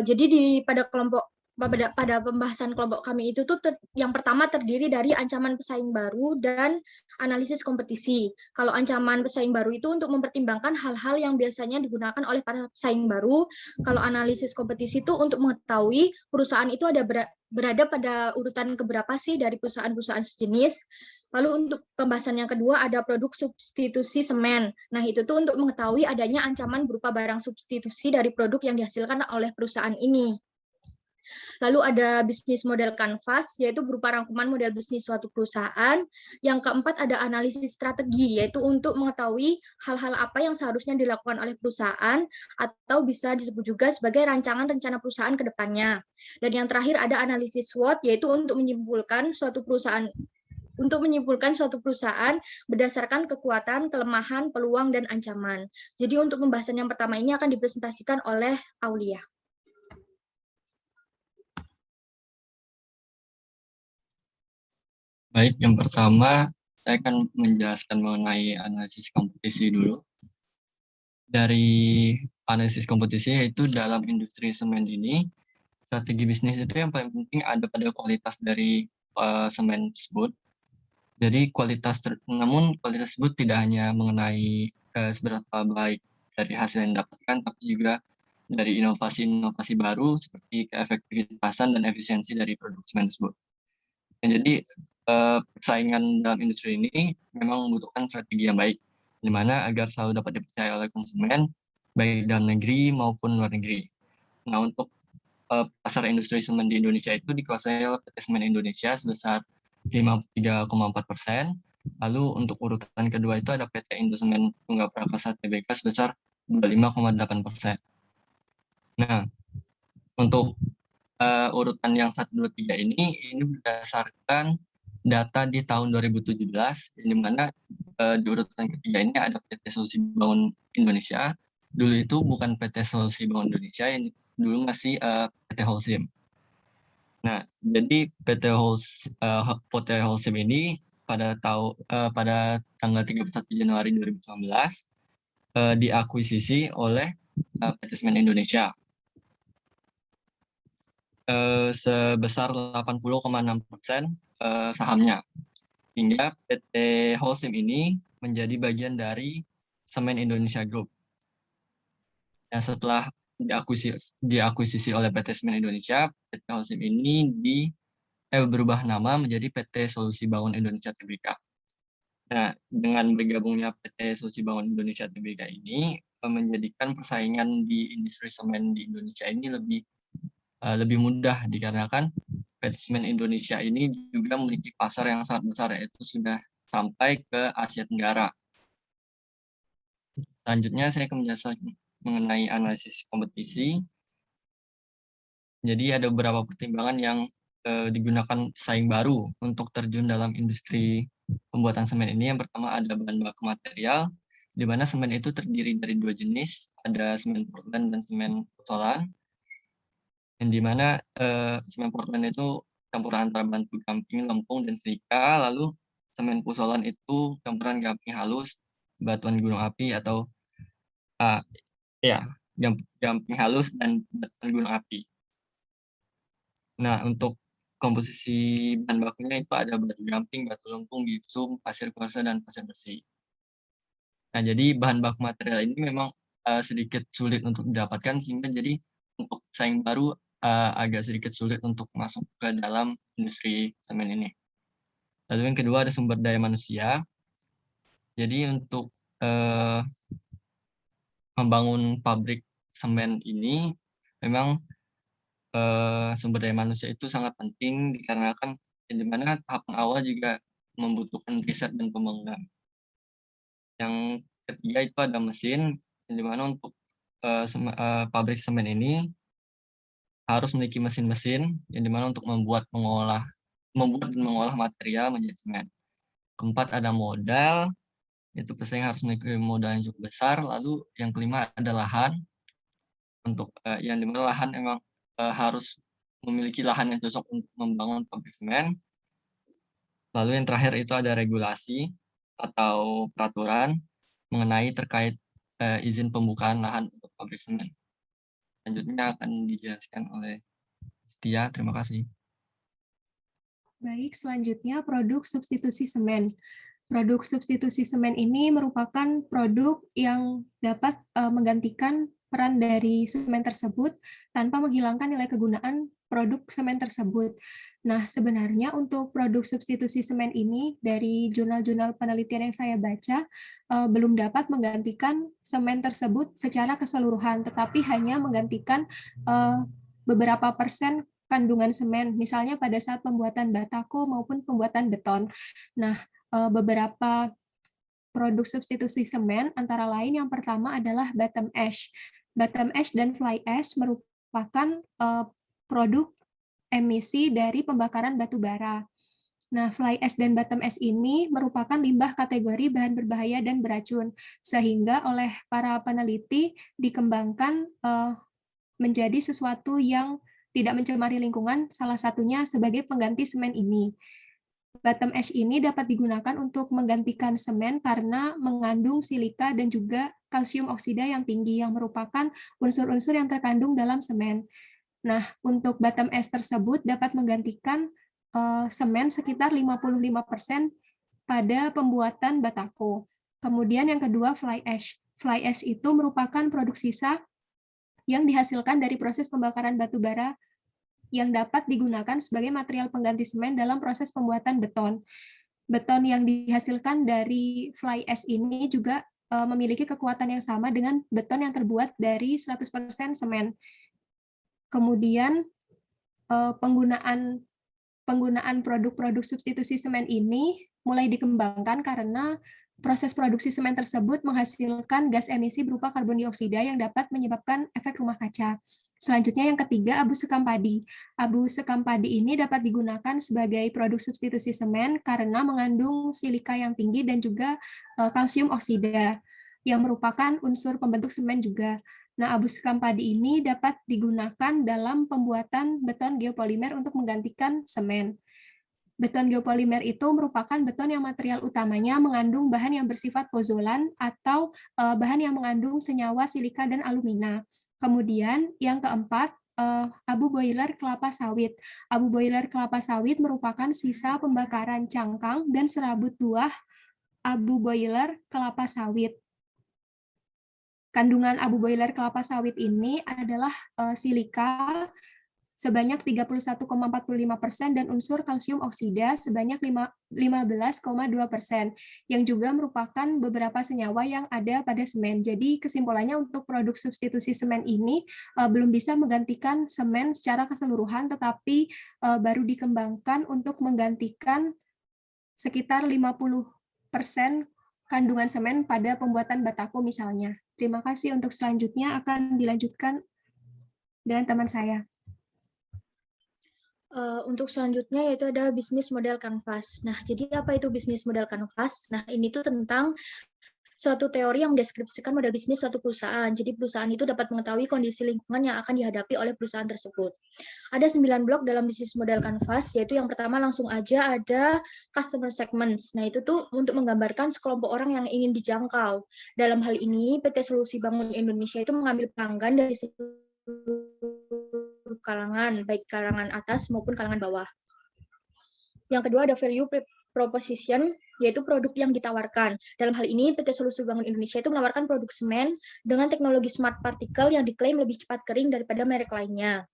Jadi pada pembahasan kelompok kami itu tuh yang pertama terdiri dari ancaman pesaing baru dan analisis kompetisi. Kalau ancaman pesaing baru itu untuk mempertimbangkan hal-hal yang biasanya digunakan oleh para pesaing baru. Kalau analisis kompetisi itu untuk mengetahui perusahaan itu berada pada urutan keberapa sih dari perusahaan-perusahaan sejenis. Lalu untuk pembahasan yang kedua ada produk substitusi semen. Nah, itu tuh untuk mengetahui adanya ancaman berupa barang substitusi dari produk yang dihasilkan oleh perusahaan ini. Lalu ada bisnis model canvas, yaitu berupa rangkuman model bisnis suatu perusahaan. Yang keempat ada analisis strategi, yaitu untuk mengetahui hal-hal apa yang seharusnya dilakukan oleh perusahaan, atau bisa disebut juga sebagai rancangan rencana perusahaan ke depannya. Dan yang terakhir ada analisis SWOT, yaitu untuk menyimpulkan suatu perusahaan berdasarkan kekuatan, kelemahan, peluang, dan ancaman. Jadi untuk pembahasan yang pertama ini akan dipresentasikan oleh Aulia. Baik, yang pertama saya akan menjelaskan mengenai analisis kompetisi dulu. Dari analisis kompetisi yaitu dalam industri semen ini, strategi bisnis itu yang paling penting ada pada kualitas dari semen tersebut. Jadi namun kualitas tersebut tidak hanya mengenai seberapa baik dari hasil yang didapatkan, tapi juga dari inovasi-inovasi baru seperti keefektivitasan dan efisiensi dari produk semen tersebut. Jadi persaingan dalam industri ini memang membutuhkan strategi yang baik, di mana agar selalu dapat dipercaya oleh konsumen, baik dalam negeri maupun luar negeri. Nah, untuk pasar industri semen di Indonesia itu dikuasai oleh PT Semen Indonesia sebesar 53,4%. Lalu untuk urutan kedua itu ada PT Indosemen Tunggal Prakasa Tbk sebesar 25,8%. Nah, untuk urutan yang 1, 2, 3 ini berdasarkan data di tahun 2017, di mana di urutan ketiga ini ada PT Solusi Bangun Indonesia. Dulu itu bukan PT Solusi Bangun Indonesia, yang dulu masih PT Holcim. Nah, jadi PT Holcim ini pada tanggal 31 Januari 2019 diakuisisi oleh PT Semen Indonesia sebesar 80,6% sahamnya, hingga PT Holcim ini menjadi bagian dari Semen Indonesia Group. Nah, setelah diakuisisi oleh PT Semen Indonesia, PT Holcim ini berubah nama menjadi PT Solusi Bangun Indonesia Tbk. Nah, dengan bergabungnya PT Solusi Bangun Indonesia Tbk ini menjadikan persaingan di industri semen di Indonesia ini lebih mudah, dikarenakan PT Semen Indonesia ini juga memiliki pasar yang sangat besar, yaitu sudah sampai ke Asia Tenggara. Selanjutnya saya akan menjelaskan mengenai analisis kompetisi. Jadi ada beberapa pertimbangan yang digunakan pesaing baru untuk terjun dalam industri pembuatan semen ini. Yang pertama ada bahan baku material, di mana semen itu terdiri dari 2 jenis, ada semen Portland dan semen Pusolan. Yang dimana semen Portland itu campuran antara batu gamping, lempung, dan silika. Lalu semen Pusolan itu campuran gamping halus, batuan gunung api atau gamping halus dan batuan gunung api. Nah, untuk komposisi bahan bakunya itu ada batu gamping, batu lempung, gipsum, pasir kuarsa, dan pasir bersih. Nah, jadi bahan baku material ini memang sedikit sulit untuk didapatkan, sehingga jadi untuk pesaing baru agak sedikit sulit untuk masuk ke dalam industri semen ini. Lalu yang kedua ada sumber daya manusia. Jadi untuk membangun pabrik semen ini memang sumber daya manusia itu sangat penting, dikarenakan di mana tahapan awal juga membutuhkan riset dan pembangunan. Yang ketiga itu ada mesin, di mana untuk pabrik semen ini harus memiliki mesin-mesin yang dimana untuk membuat dan mengolah material menjadi semen. Keempat ada modal, itu pesaing harus memiliki modal yang cukup besar. Lalu yang kelima ada lahan, untuk yang dimana lahan emang harus memiliki lahan yang cocok untuk membangun pabrik semen. Lalu yang terakhir itu ada regulasi atau peraturan mengenai terkait izin pembukaan lahan untuk pabrik semen. Selanjutnya akan dijelaskan oleh Setia. Terima kasih. Baik, selanjutnya produk substitusi semen. Produk substitusi semen ini merupakan produk yang dapat menggantikan peran dari semen tersebut tanpa menghilangkan nilai kegunaan produk semen tersebut. Nah, sebenarnya untuk produk substitusi semen ini dari jurnal-jurnal penelitian yang saya baca belum dapat menggantikan semen tersebut secara keseluruhan, tetapi hanya menggantikan beberapa persen kandungan semen, misalnya pada saat pembuatan batako maupun pembuatan beton. Nah, beberapa produk substitusi semen antara lain yang pertama adalah bottom ash. Bottom ash dan fly ash merupakan produk emisi dari pembakaran batu bara. Nah, fly ash dan bottom ash ini merupakan limbah kategori bahan berbahaya dan beracun, sehingga oleh para peneliti dikembangkan menjadi sesuatu yang tidak mencemari lingkungan, salah satunya sebagai pengganti semen ini. Bottom ash ini dapat digunakan untuk menggantikan semen karena mengandung silika dan juga kalsium oksida yang tinggi, yang merupakan unsur-unsur yang terkandung dalam semen. Nah, untuk bottom ash tersebut dapat menggantikan semen sekitar 55% pada pembuatan batako. Kemudian yang kedua, fly ash. Fly ash itu merupakan produk sisa yang dihasilkan dari proses pembakaran batu bara yang dapat digunakan sebagai material pengganti semen dalam proses pembuatan beton. Beton yang dihasilkan dari fly ash ini juga memiliki kekuatan yang sama dengan beton yang terbuat dari 100% semen. Kemudian penggunaan produk-produk substitusi semen ini mulai dikembangkan karena proses produksi semen tersebut menghasilkan gas emisi berupa karbon dioksida yang dapat menyebabkan efek rumah kaca. Selanjutnya yang ketiga, abu sekam padi. Abu sekam padi ini dapat digunakan sebagai produk substitusi semen karena mengandung silika yang tinggi dan juga kalsium oksida yang merupakan unsur pembentuk semen juga. Nah, abu sekam padi ini dapat digunakan dalam pembuatan beton geopolimer untuk menggantikan semen. Beton geopolimer itu merupakan beton yang material utamanya mengandung bahan yang bersifat pozolan atau bahan yang mengandung senyawa silika dan alumina. Kemudian yang keempat, abu boiler kelapa sawit. Abu boiler kelapa sawit merupakan sisa pembakaran cangkang dan serabut buah abu boiler kelapa sawit. Kandungan abu boiler kelapa sawit ini adalah silika sebanyak 31,45% dan unsur kalsium oksida sebanyak 15,2%, yang juga merupakan beberapa senyawa yang ada pada semen. Jadi kesimpulannya untuk produk substitusi semen ini belum bisa menggantikan semen secara keseluruhan, tetapi baru dikembangkan untuk menggantikan sekitar 50% kandungan semen pada pembuatan batako misalnya. Terima kasih. Untuk selanjutnya akan dilanjutkan dengan teman saya. Untuk selanjutnya yaitu ada bisnis model kanvas. Nah, jadi apa itu bisnis model kanvas? Nah, ini tuh tentang suatu teori yang mendeskripsikan model bisnis suatu perusahaan. Jadi perusahaan itu dapat mengetahui kondisi lingkungan yang akan dihadapi oleh perusahaan tersebut. Ada 9 blok dalam bisnis model kanvas, yaitu yang pertama langsung aja ada customer segments. Nah, itu tuh untuk menggambarkan sekelompok orang yang ingin dijangkau. Dalam hal ini, PT Solusi Bangun Indonesia itu mengambil pelanggan dari kalangan, baik kalangan atas maupun kalangan bawah. Yang kedua ada value proposition, yaitu produk yang ditawarkan. Dalam hal ini, PT Solusi Bangun Indonesia itu menawarkan produk semen dengan teknologi smart particle yang diklaim lebih cepat kering daripada merek lainnya.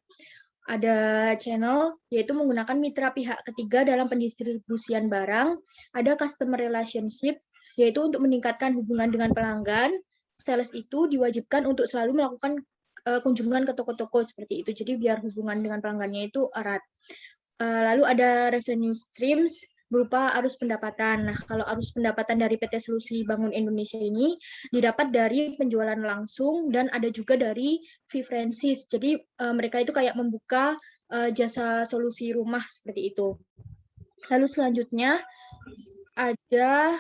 Ada channel, yaitu menggunakan mitra pihak ketiga dalam pendistribusian barang. Ada customer relationship, yaitu untuk meningkatkan hubungan dengan pelanggan. Sales itu diwajibkan untuk selalu melakukan kunjungan ke toko-toko seperti itu. Jadi biar hubungan dengan pelanggannya itu erat. Lalu ada revenue streams berupa arus pendapatan. Nah, kalau arus pendapatan dari PT Solusi Bangun Indonesia ini didapat dari penjualan langsung dan ada juga dari fee franchise. Jadi mereka itu kayak membuka jasa solusi rumah seperti itu. Lalu selanjutnya ada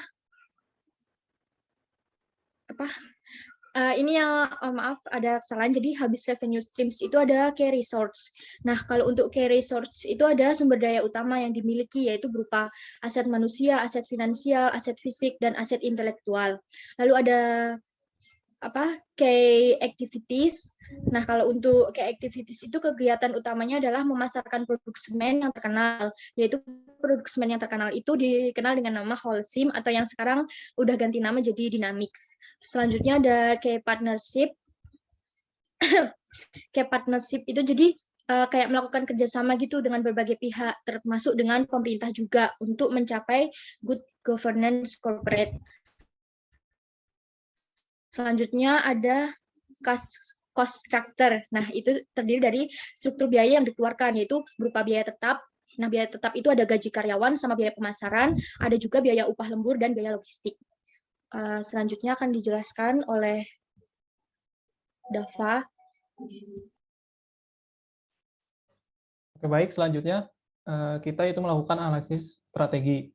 ini yang maaf ada kesalahan, jadi habis revenue streams itu ada key resource. Nah, kalau untuk key resource itu ada sumber daya utama yang dimiliki, yaitu berupa aset manusia, aset finansial, aset fisik, dan aset intelektual. Lalu ada key activities. Nah, kalau untuk key activities itu kegiatan utamanya adalah memasarkan produk semen yang terkenal, yaitu produk semen yang terkenal itu dikenal dengan nama Holcim atau yang sekarang udah ganti nama jadi Dynamics. Selanjutnya ada key partnership. Key partnership itu jadi kayak melakukan kerjasama gitu dengan berbagai pihak, termasuk dengan pemerintah juga untuk mencapai good governance corporate. Selanjutnya ada cost structure. Nah, itu terdiri dari struktur biaya yang dikeluarkan, yaitu berupa biaya tetap. Nah, biaya tetap itu ada gaji karyawan sama biaya pemasaran, ada juga biaya upah lembur dan biaya logistik. Selanjutnya akan dijelaskan oleh Dava. Oke, baik. Selanjutnya kita itu melakukan analisis strategi.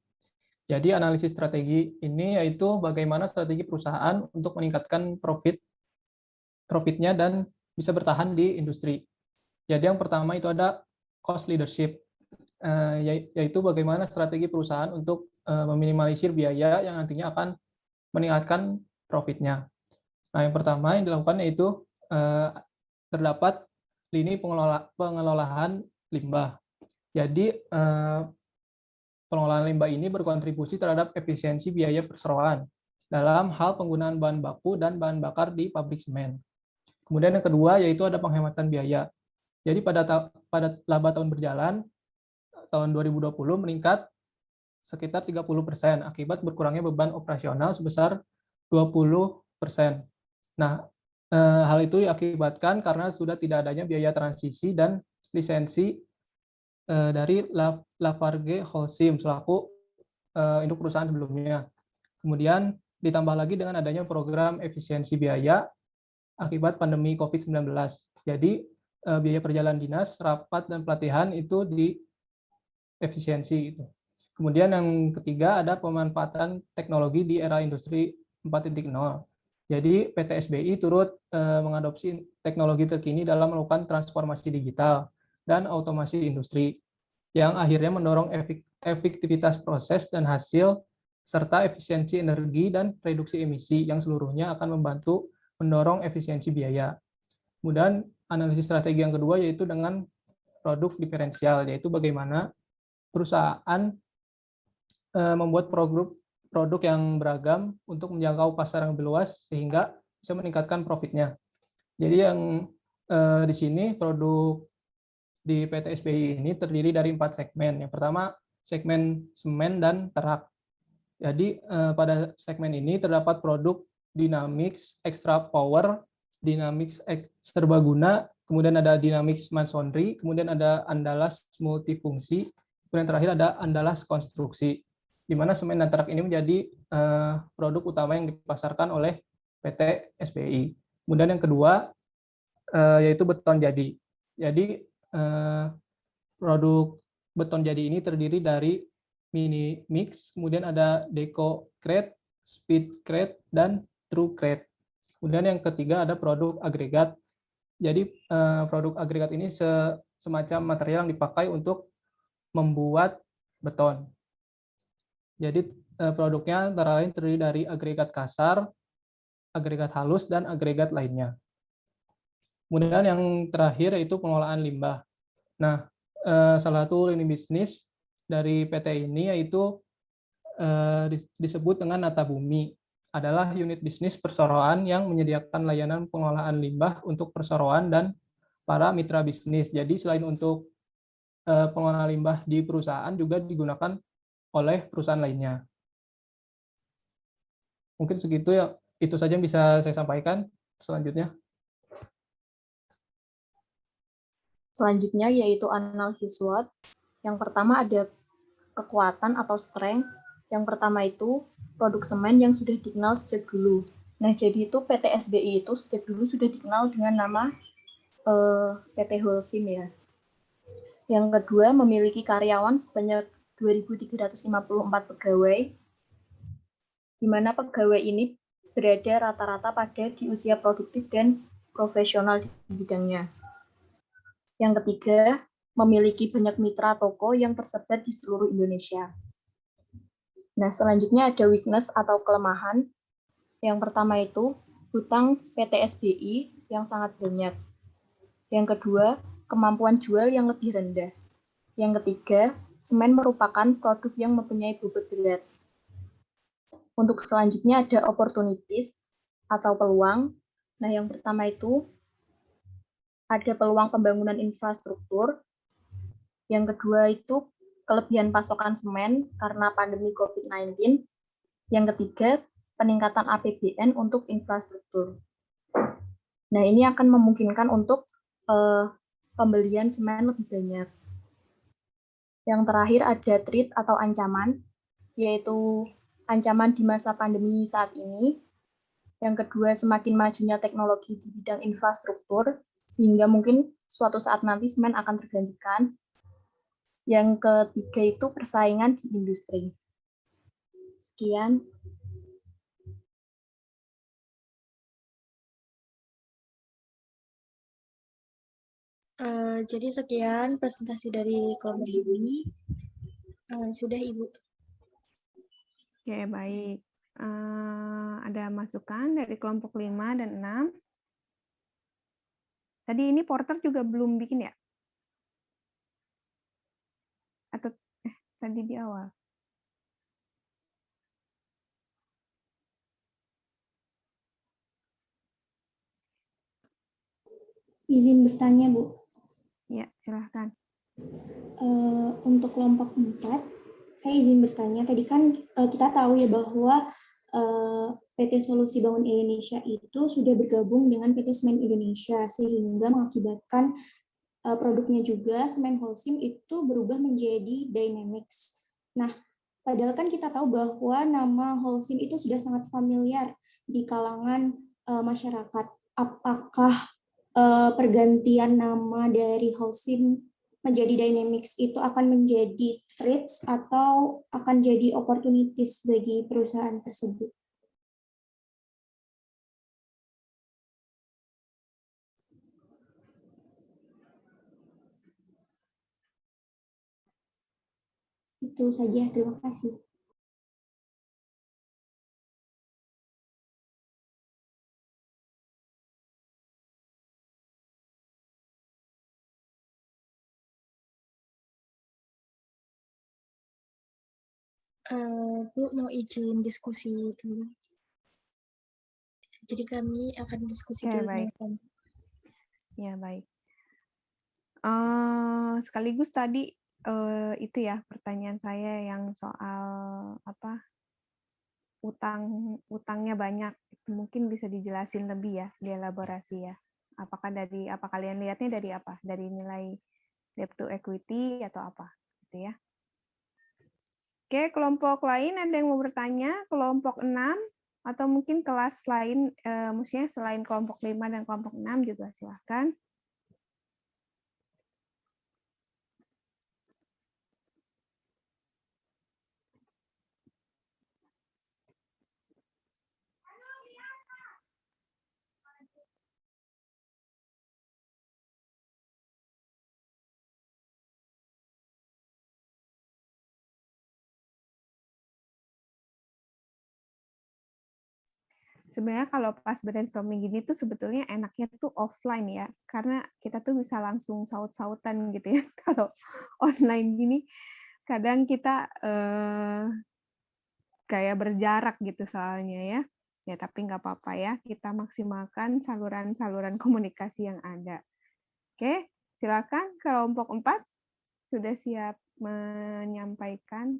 Jadi analisis strategi ini yaitu bagaimana strategi perusahaan untuk meningkatkan profitnya dan bisa bertahan di industri. Jadi yang pertama itu ada cost leadership, yaitu bagaimana strategi perusahaan untuk meminimalisir biaya yang nantinya akan meningkatkan profitnya. Nah, yang pertama yang dilakukan yaitu terdapat lini pengelolaan limbah. Jadi pengelolaan limbah ini berkontribusi terhadap efisiensi biaya perseroan dalam hal penggunaan bahan baku dan bahan bakar di pabrik semen. Kemudian yang kedua yaitu ada penghematan biaya. Jadi pada laba tahun berjalan, tahun 2020 meningkat sekitar 30% akibat berkurangnya beban operasional sebesar 20%. Nah, hal itu diakibatkan karena sudah tidak adanya biaya transisi dan lisensi dari Lafarge Holcim selaku induk perusahaan sebelumnya. Kemudian ditambah lagi dengan adanya program efisiensi biaya akibat pandemi COVID-19. Jadi biaya perjalanan dinas, rapat, dan pelatihan itu di efisiensi itu. Kemudian yang ketiga ada pemanfaatan teknologi di era industri 4.0. Jadi PT SBI turut mengadopsi teknologi terkini dalam melakukan transformasi digital dan otomasi industri yang akhirnya mendorong efektivitas proses dan hasil serta efisiensi energi dan reduksi emisi yang seluruhnya akan membantu mendorong efisiensi biaya. Kemudian analisis strategi yang kedua yaitu dengan produk diferensial, yaitu bagaimana perusahaan membuat produk yang beragam untuk menjangkau pasar yang lebih luas sehingga bisa meningkatkan profitnya. Jadi yang di sini produk di PT SBI ini terdiri dari 4 segmen. Yang pertama segmen semen dan terak. Jadi pada segmen ini terdapat produk Dynamics Extra Power, Dynamics Serbaguna, kemudian ada Dynamics Masonry, kemudian ada Andalas Multifungsi, kemudian terakhir ada Andalas Konstruksi, di mana semen dan terak ini menjadi produk utama yang dipasarkan oleh PT SBI. Kemudian yang kedua yaitu beton jadi. Jadi produk beton jadi ini terdiri dari mini mix, kemudian ada deco crate, speed crate, dan true crate. Kemudian yang ketiga ada produk agregat. Jadi produk agregat ini semacam material yang dipakai untuk membuat beton. Jadi produknya antara lain terdiri dari agregat kasar, agregat halus, dan agregat lainnya. Kemudian yang terakhir yaitu pengelolaan limbah. Nah, salah satu lini bisnis dari PT ini yaitu disebut dengan Nata Bumi, adalah unit bisnis perseroan yang menyediakan layanan pengelolaan limbah untuk perseroan dan para mitra bisnis. Jadi selain untuk pengelolaan limbah di perusahaan juga digunakan oleh perusahaan lainnya. Mungkin segitu ya, itu saja yang bisa saya sampaikan. Selanjutnya yaitu analisis SWOT. Yang pertama ada kekuatan atau strength. Yang pertama itu produk semen yang sudah dikenal sejak dulu. Nah, jadi itu PT SBI itu sejak dulu sudah dikenal dengan nama PT Holcim ya. Yang kedua, memiliki karyawan sebanyak 2.354 pegawai, di mana pegawai ini berada rata-rata pada di usia produktif dan profesional di bidangnya. Yang ketiga, memiliki banyak mitra toko yang tersebar di seluruh Indonesia. Nah, selanjutnya ada weakness atau kelemahan. Yang pertama itu, hutang PT SBI yang sangat banyak. Yang kedua, kemampuan jual yang lebih rendah. Yang ketiga, semen merupakan produk yang mempunyai bobot berat. Untuk selanjutnya ada opportunities atau peluang. Nah, yang pertama itu ada peluang pembangunan infrastruktur. Yang kedua itu kelebihan pasokan semen karena pandemi COVID-19. Yang ketiga, peningkatan APBN untuk infrastruktur. Nah, ini akan memungkinkan untuk pembelian semen lebih banyak. Yang terakhir ada threat atau ancaman, yaitu ancaman di masa pandemi saat ini. Yang kedua, semakin majunya teknologi di bidang infrastruktur, sehingga mungkin suatu saat nanti semen akan tergantikan. Yang ketiga itu persaingan di industri. Sekian. Jadi sekian presentasi dari kelompok ini. Sudah Ibu. Oke, baik. Ada masukan dari kelompok 5 dan 6. Tadi ini Porter juga belum bikin ya? Atau tadi di awal? Izin bertanya, Bu. Ya, silahkan. Untuk kelompok 4, saya izin bertanya. Tadi kan kita tahu ya bahwa PT Solusi Bangun Indonesia itu sudah bergabung dengan PT Semen Indonesia, sehingga mengakibatkan produknya juga, semen Holcim itu berubah menjadi Dynamics. Nah, padahal kan kita tahu bahwa nama Holcim itu sudah sangat familiar di kalangan masyarakat. Apakah pergantian nama dari Holcim menjadi Dynamics itu akan menjadi threats atau akan jadi opportunities bagi perusahaan tersebut? Itu saja, terima kasih. Bu, mau izin diskusi dulu. Jadi kami akan diskusi dulu baik. dengan kelompok. Ya, baik. Sekaligus tadi itu ya pertanyaan saya yang soal utangnya banyak, mungkin bisa dijelasin lebih ya, dielaborasi ya. Apa kalian lihatnya dari apa? Dari nilai debt to equity atau apa? Gitu ya. Oke, kelompok lain ada yang mau bertanya? Kelompok 6 atau mungkin kelas lain, maksudnya selain kelompok 5 dan kelompok 6 juga silahkan. Sebenarnya kalau pas brainstorming gini tuh sebetulnya enaknya tuh offline ya, karena kita tuh bisa langsung saut-sautan gitu ya. Kalau online gini, kadang kita kayak berjarak gitu soalnya ya. Ya tapi nggak apa-apa ya, kita maksimalkan saluran-saluran komunikasi yang ada. Oke, silakan kelompok 4 sudah siap menyampaikan.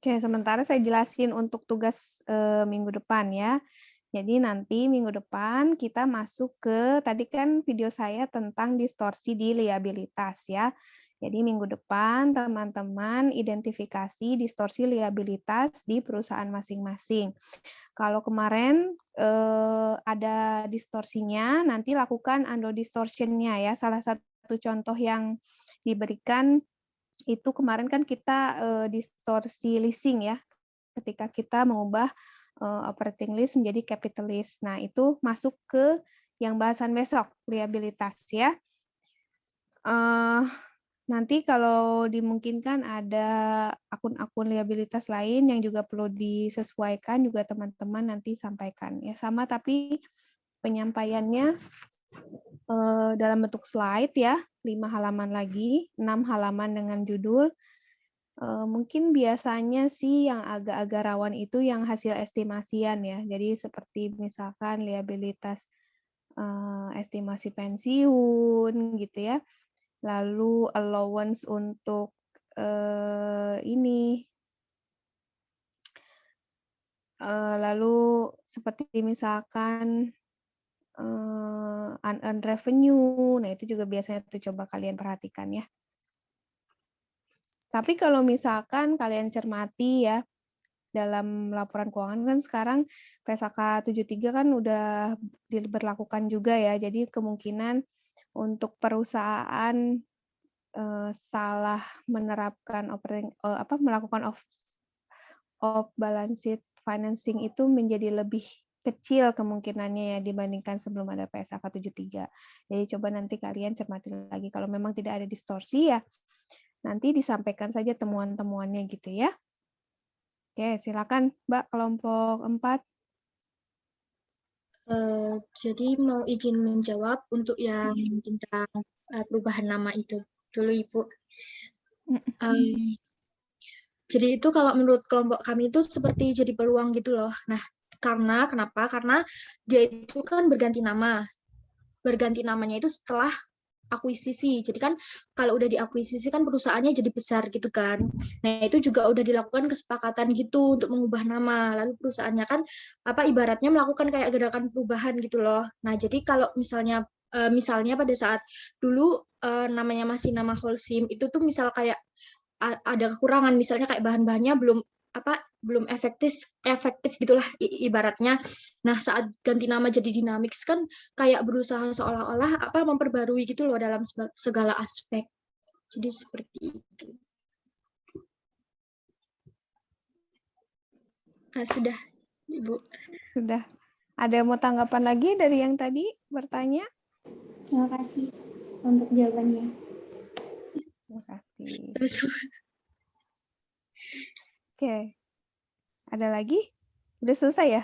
Oke, sementara saya jelasin untuk tugas minggu depan ya. Jadi nanti minggu depan kita masuk ke, tadi kan video saya tentang distorsi di liabilitas ya. Jadi minggu depan teman-teman identifikasi distorsi liabilitas di perusahaan masing-masing. Kalau kemarin ada distorsinya, nanti lakukan undo distortion-nya ya. Salah satu contoh yang diberikan itu kemarin kan kita distorsi leasing ya, ketika kita mengubah operating lease menjadi capital lease. Nah, itu masuk ke yang bahasan besok, liabilitas ya. Nanti kalau dimungkinkan ada akun-akun liabilitas lain yang juga perlu disesuaikan, juga teman-teman nanti sampaikan ya. Sama tapi penyampaiannya dalam bentuk slide ya, 5 halaman lagi, 6 halaman dengan judul. Mungkin biasanya sih yang agak-agak rawan itu yang hasil estimasian ya. Jadi seperti misalkan liabilitas estimasi pensiun gitu ya. Lalu allowance untuk lalu seperti misalkan unearned revenue. Nah, itu juga biasanya tuh coba kalian perhatikan ya. Tapi kalau misalkan kalian cermati ya, dalam laporan keuangan kan sekarang PSAK 73 kan udah diberlakukan juga ya. Jadi kemungkinan untuk perusahaan salah menerapkan melakukan off balance sheet financing itu menjadi lebih kecil kemungkinannya ya dibandingkan sebelum ada PSAK 73. Jadi coba nanti kalian cermati lagi. Kalau memang tidak ada distorsi ya nanti disampaikan saja temuan-temuannya gitu ya. Oke, silakan Mbak kelompok 4. Jadi mau izin menjawab untuk yang tentang perubahan nama itu dulu Ibu. Jadi itu kalau menurut kelompok kami itu seperti jadi peluang gitu loh. Nah, kenapa? Karena dia itu kan berganti nama. Berganti namanya itu setelah akuisisi. Jadi kan kalau udah diakuisisi kan perusahaannya jadi besar gitu kan. Nah, itu juga udah dilakukan kesepakatan gitu untuk mengubah nama. Lalu perusahaannya kan ibaratnya melakukan kayak gerakan perubahan gitu loh. Nah, jadi kalau misalnya pada saat dulu namanya masih nama Holcim itu tuh misal kayak ada kekurangan misalnya kayak bahan-bahannya belum efektif gitulah ibaratnya. Nah, saat ganti nama jadi Dynamics kan kayak berusaha seolah-olah memperbarui gitu loh dalam segala aspek. Jadi seperti itu. Sudah, Ibu. Sudah. Ada yang mau tanggapan lagi dari yang tadi bertanya? Terima kasih untuk jawabannya. Terima kasih. Oke. Ada lagi? Udah selesai ya?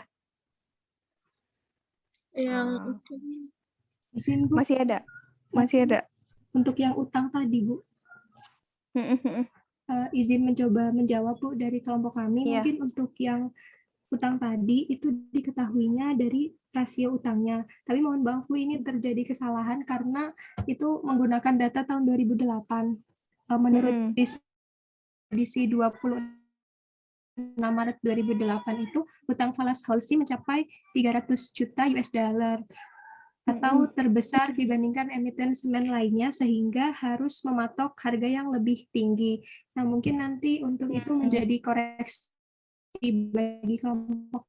Yang Izin, Bu. Masih ada? Masih ada. Untuk yang utang tadi, Bu. Izin mencoba menjawab, Bu, dari kelompok kami. Iya. Mungkin untuk yang utang tadi itu diketahuinya dari rasio utangnya. Tapi mohon maaf, Bu, ini terjadi kesalahan karena itu menggunakan data tahun 2008. Menurut edisi 26 Maret 2008 itu utang falas Holcim mencapai 300 juta US dollar atau terbesar dibandingkan emiten semen lainnya sehingga harus mematok harga yang lebih tinggi. Nah, mungkin nanti untuk itu menjadi koreksi bagi kelompok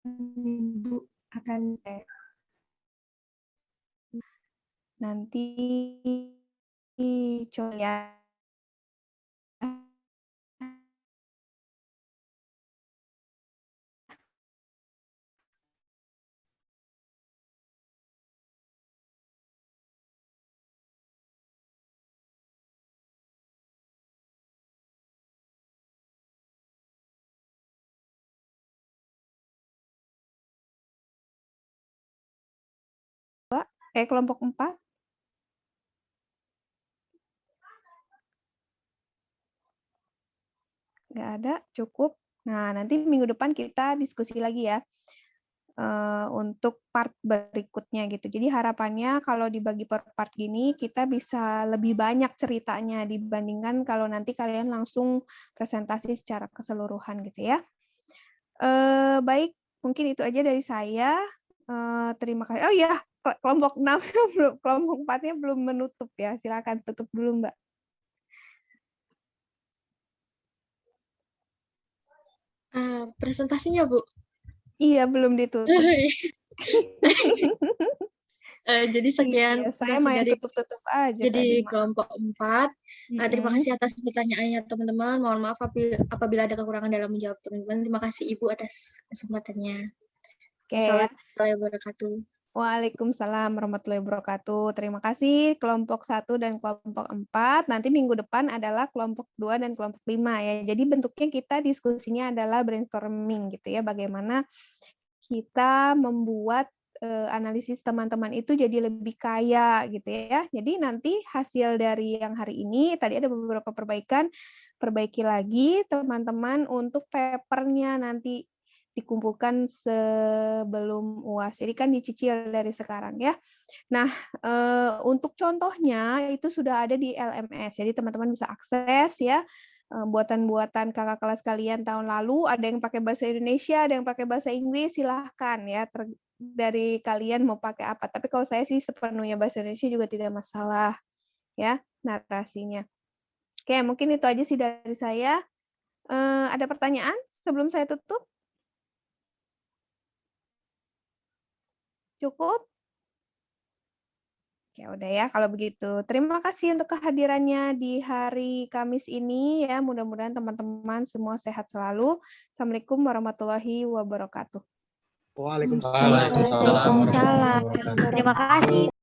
Ibu akan nanti coba ya. Kelompok 4. Nggak ada, cukup. Nah, nanti minggu depan kita diskusi lagi ya. untuk part berikutnya gitu. Jadi harapannya kalau dibagi per part gini kita bisa lebih banyak ceritanya dibandingkan kalau nanti kalian langsung presentasi secara keseluruhan gitu ya. Baik, mungkin itu aja dari saya. Terima kasih. Oh ya, kelompok 6 belum, kelompok 4-nya belum menutup ya. Silakan tutup dulu, Mbak. Presentasinya, Bu. Iya, belum ditutup. Jadi sekian Iya, saya presentasi main dari tutup-tutup aja jadi tadi. kelompok 4. Terima kasih atas pertanyaannya teman-teman. Mohon maaf apabila ada kekurangan dalam menjawab teman-teman. Terima kasih Ibu atas kesempatannya. Assalamualaikum warahmatullahi wabarakatuh. Waalaikumsalam warahmatullahi wabarakatuh. Terima kasih kelompok 1 dan kelompok 4. Nanti minggu depan adalah kelompok 2 dan kelompok 5 ya. Jadi bentuknya kita diskusinya adalah brainstorming gitu ya. Bagaimana kita membuat analisis teman-teman itu jadi lebih kaya gitu ya. Jadi nanti hasil dari yang hari ini tadi ada beberapa perbaikan, perbaiki lagi teman-teman untuk papernya nanti dikumpulkan sebelum UAS. Jadi kan dicicil dari sekarang ya. Nah, untuk contohnya itu sudah ada di LMS. Jadi teman-teman bisa akses ya buatan-buatan kakak kelas kalian tahun lalu. Ada yang pakai bahasa Indonesia, ada yang pakai bahasa Inggris. Silahkan ya dari kalian mau pakai apa. Tapi kalau saya sih sepenuhnya bahasa Indonesia juga tidak masalah ya narasinya. Oke, mungkin itu aja sih dari saya. Ada pertanyaan sebelum saya tutup? Cukup? Oke, udah ya kalau begitu. Terima kasih untuk kehadirannya di hari Kamis ini ya. Mudah-mudahan teman-teman semua sehat selalu. Assalamualaikum warahmatullahi wabarakatuh. Waalaikumsalam. Waalaikumsalam. Terima kasih.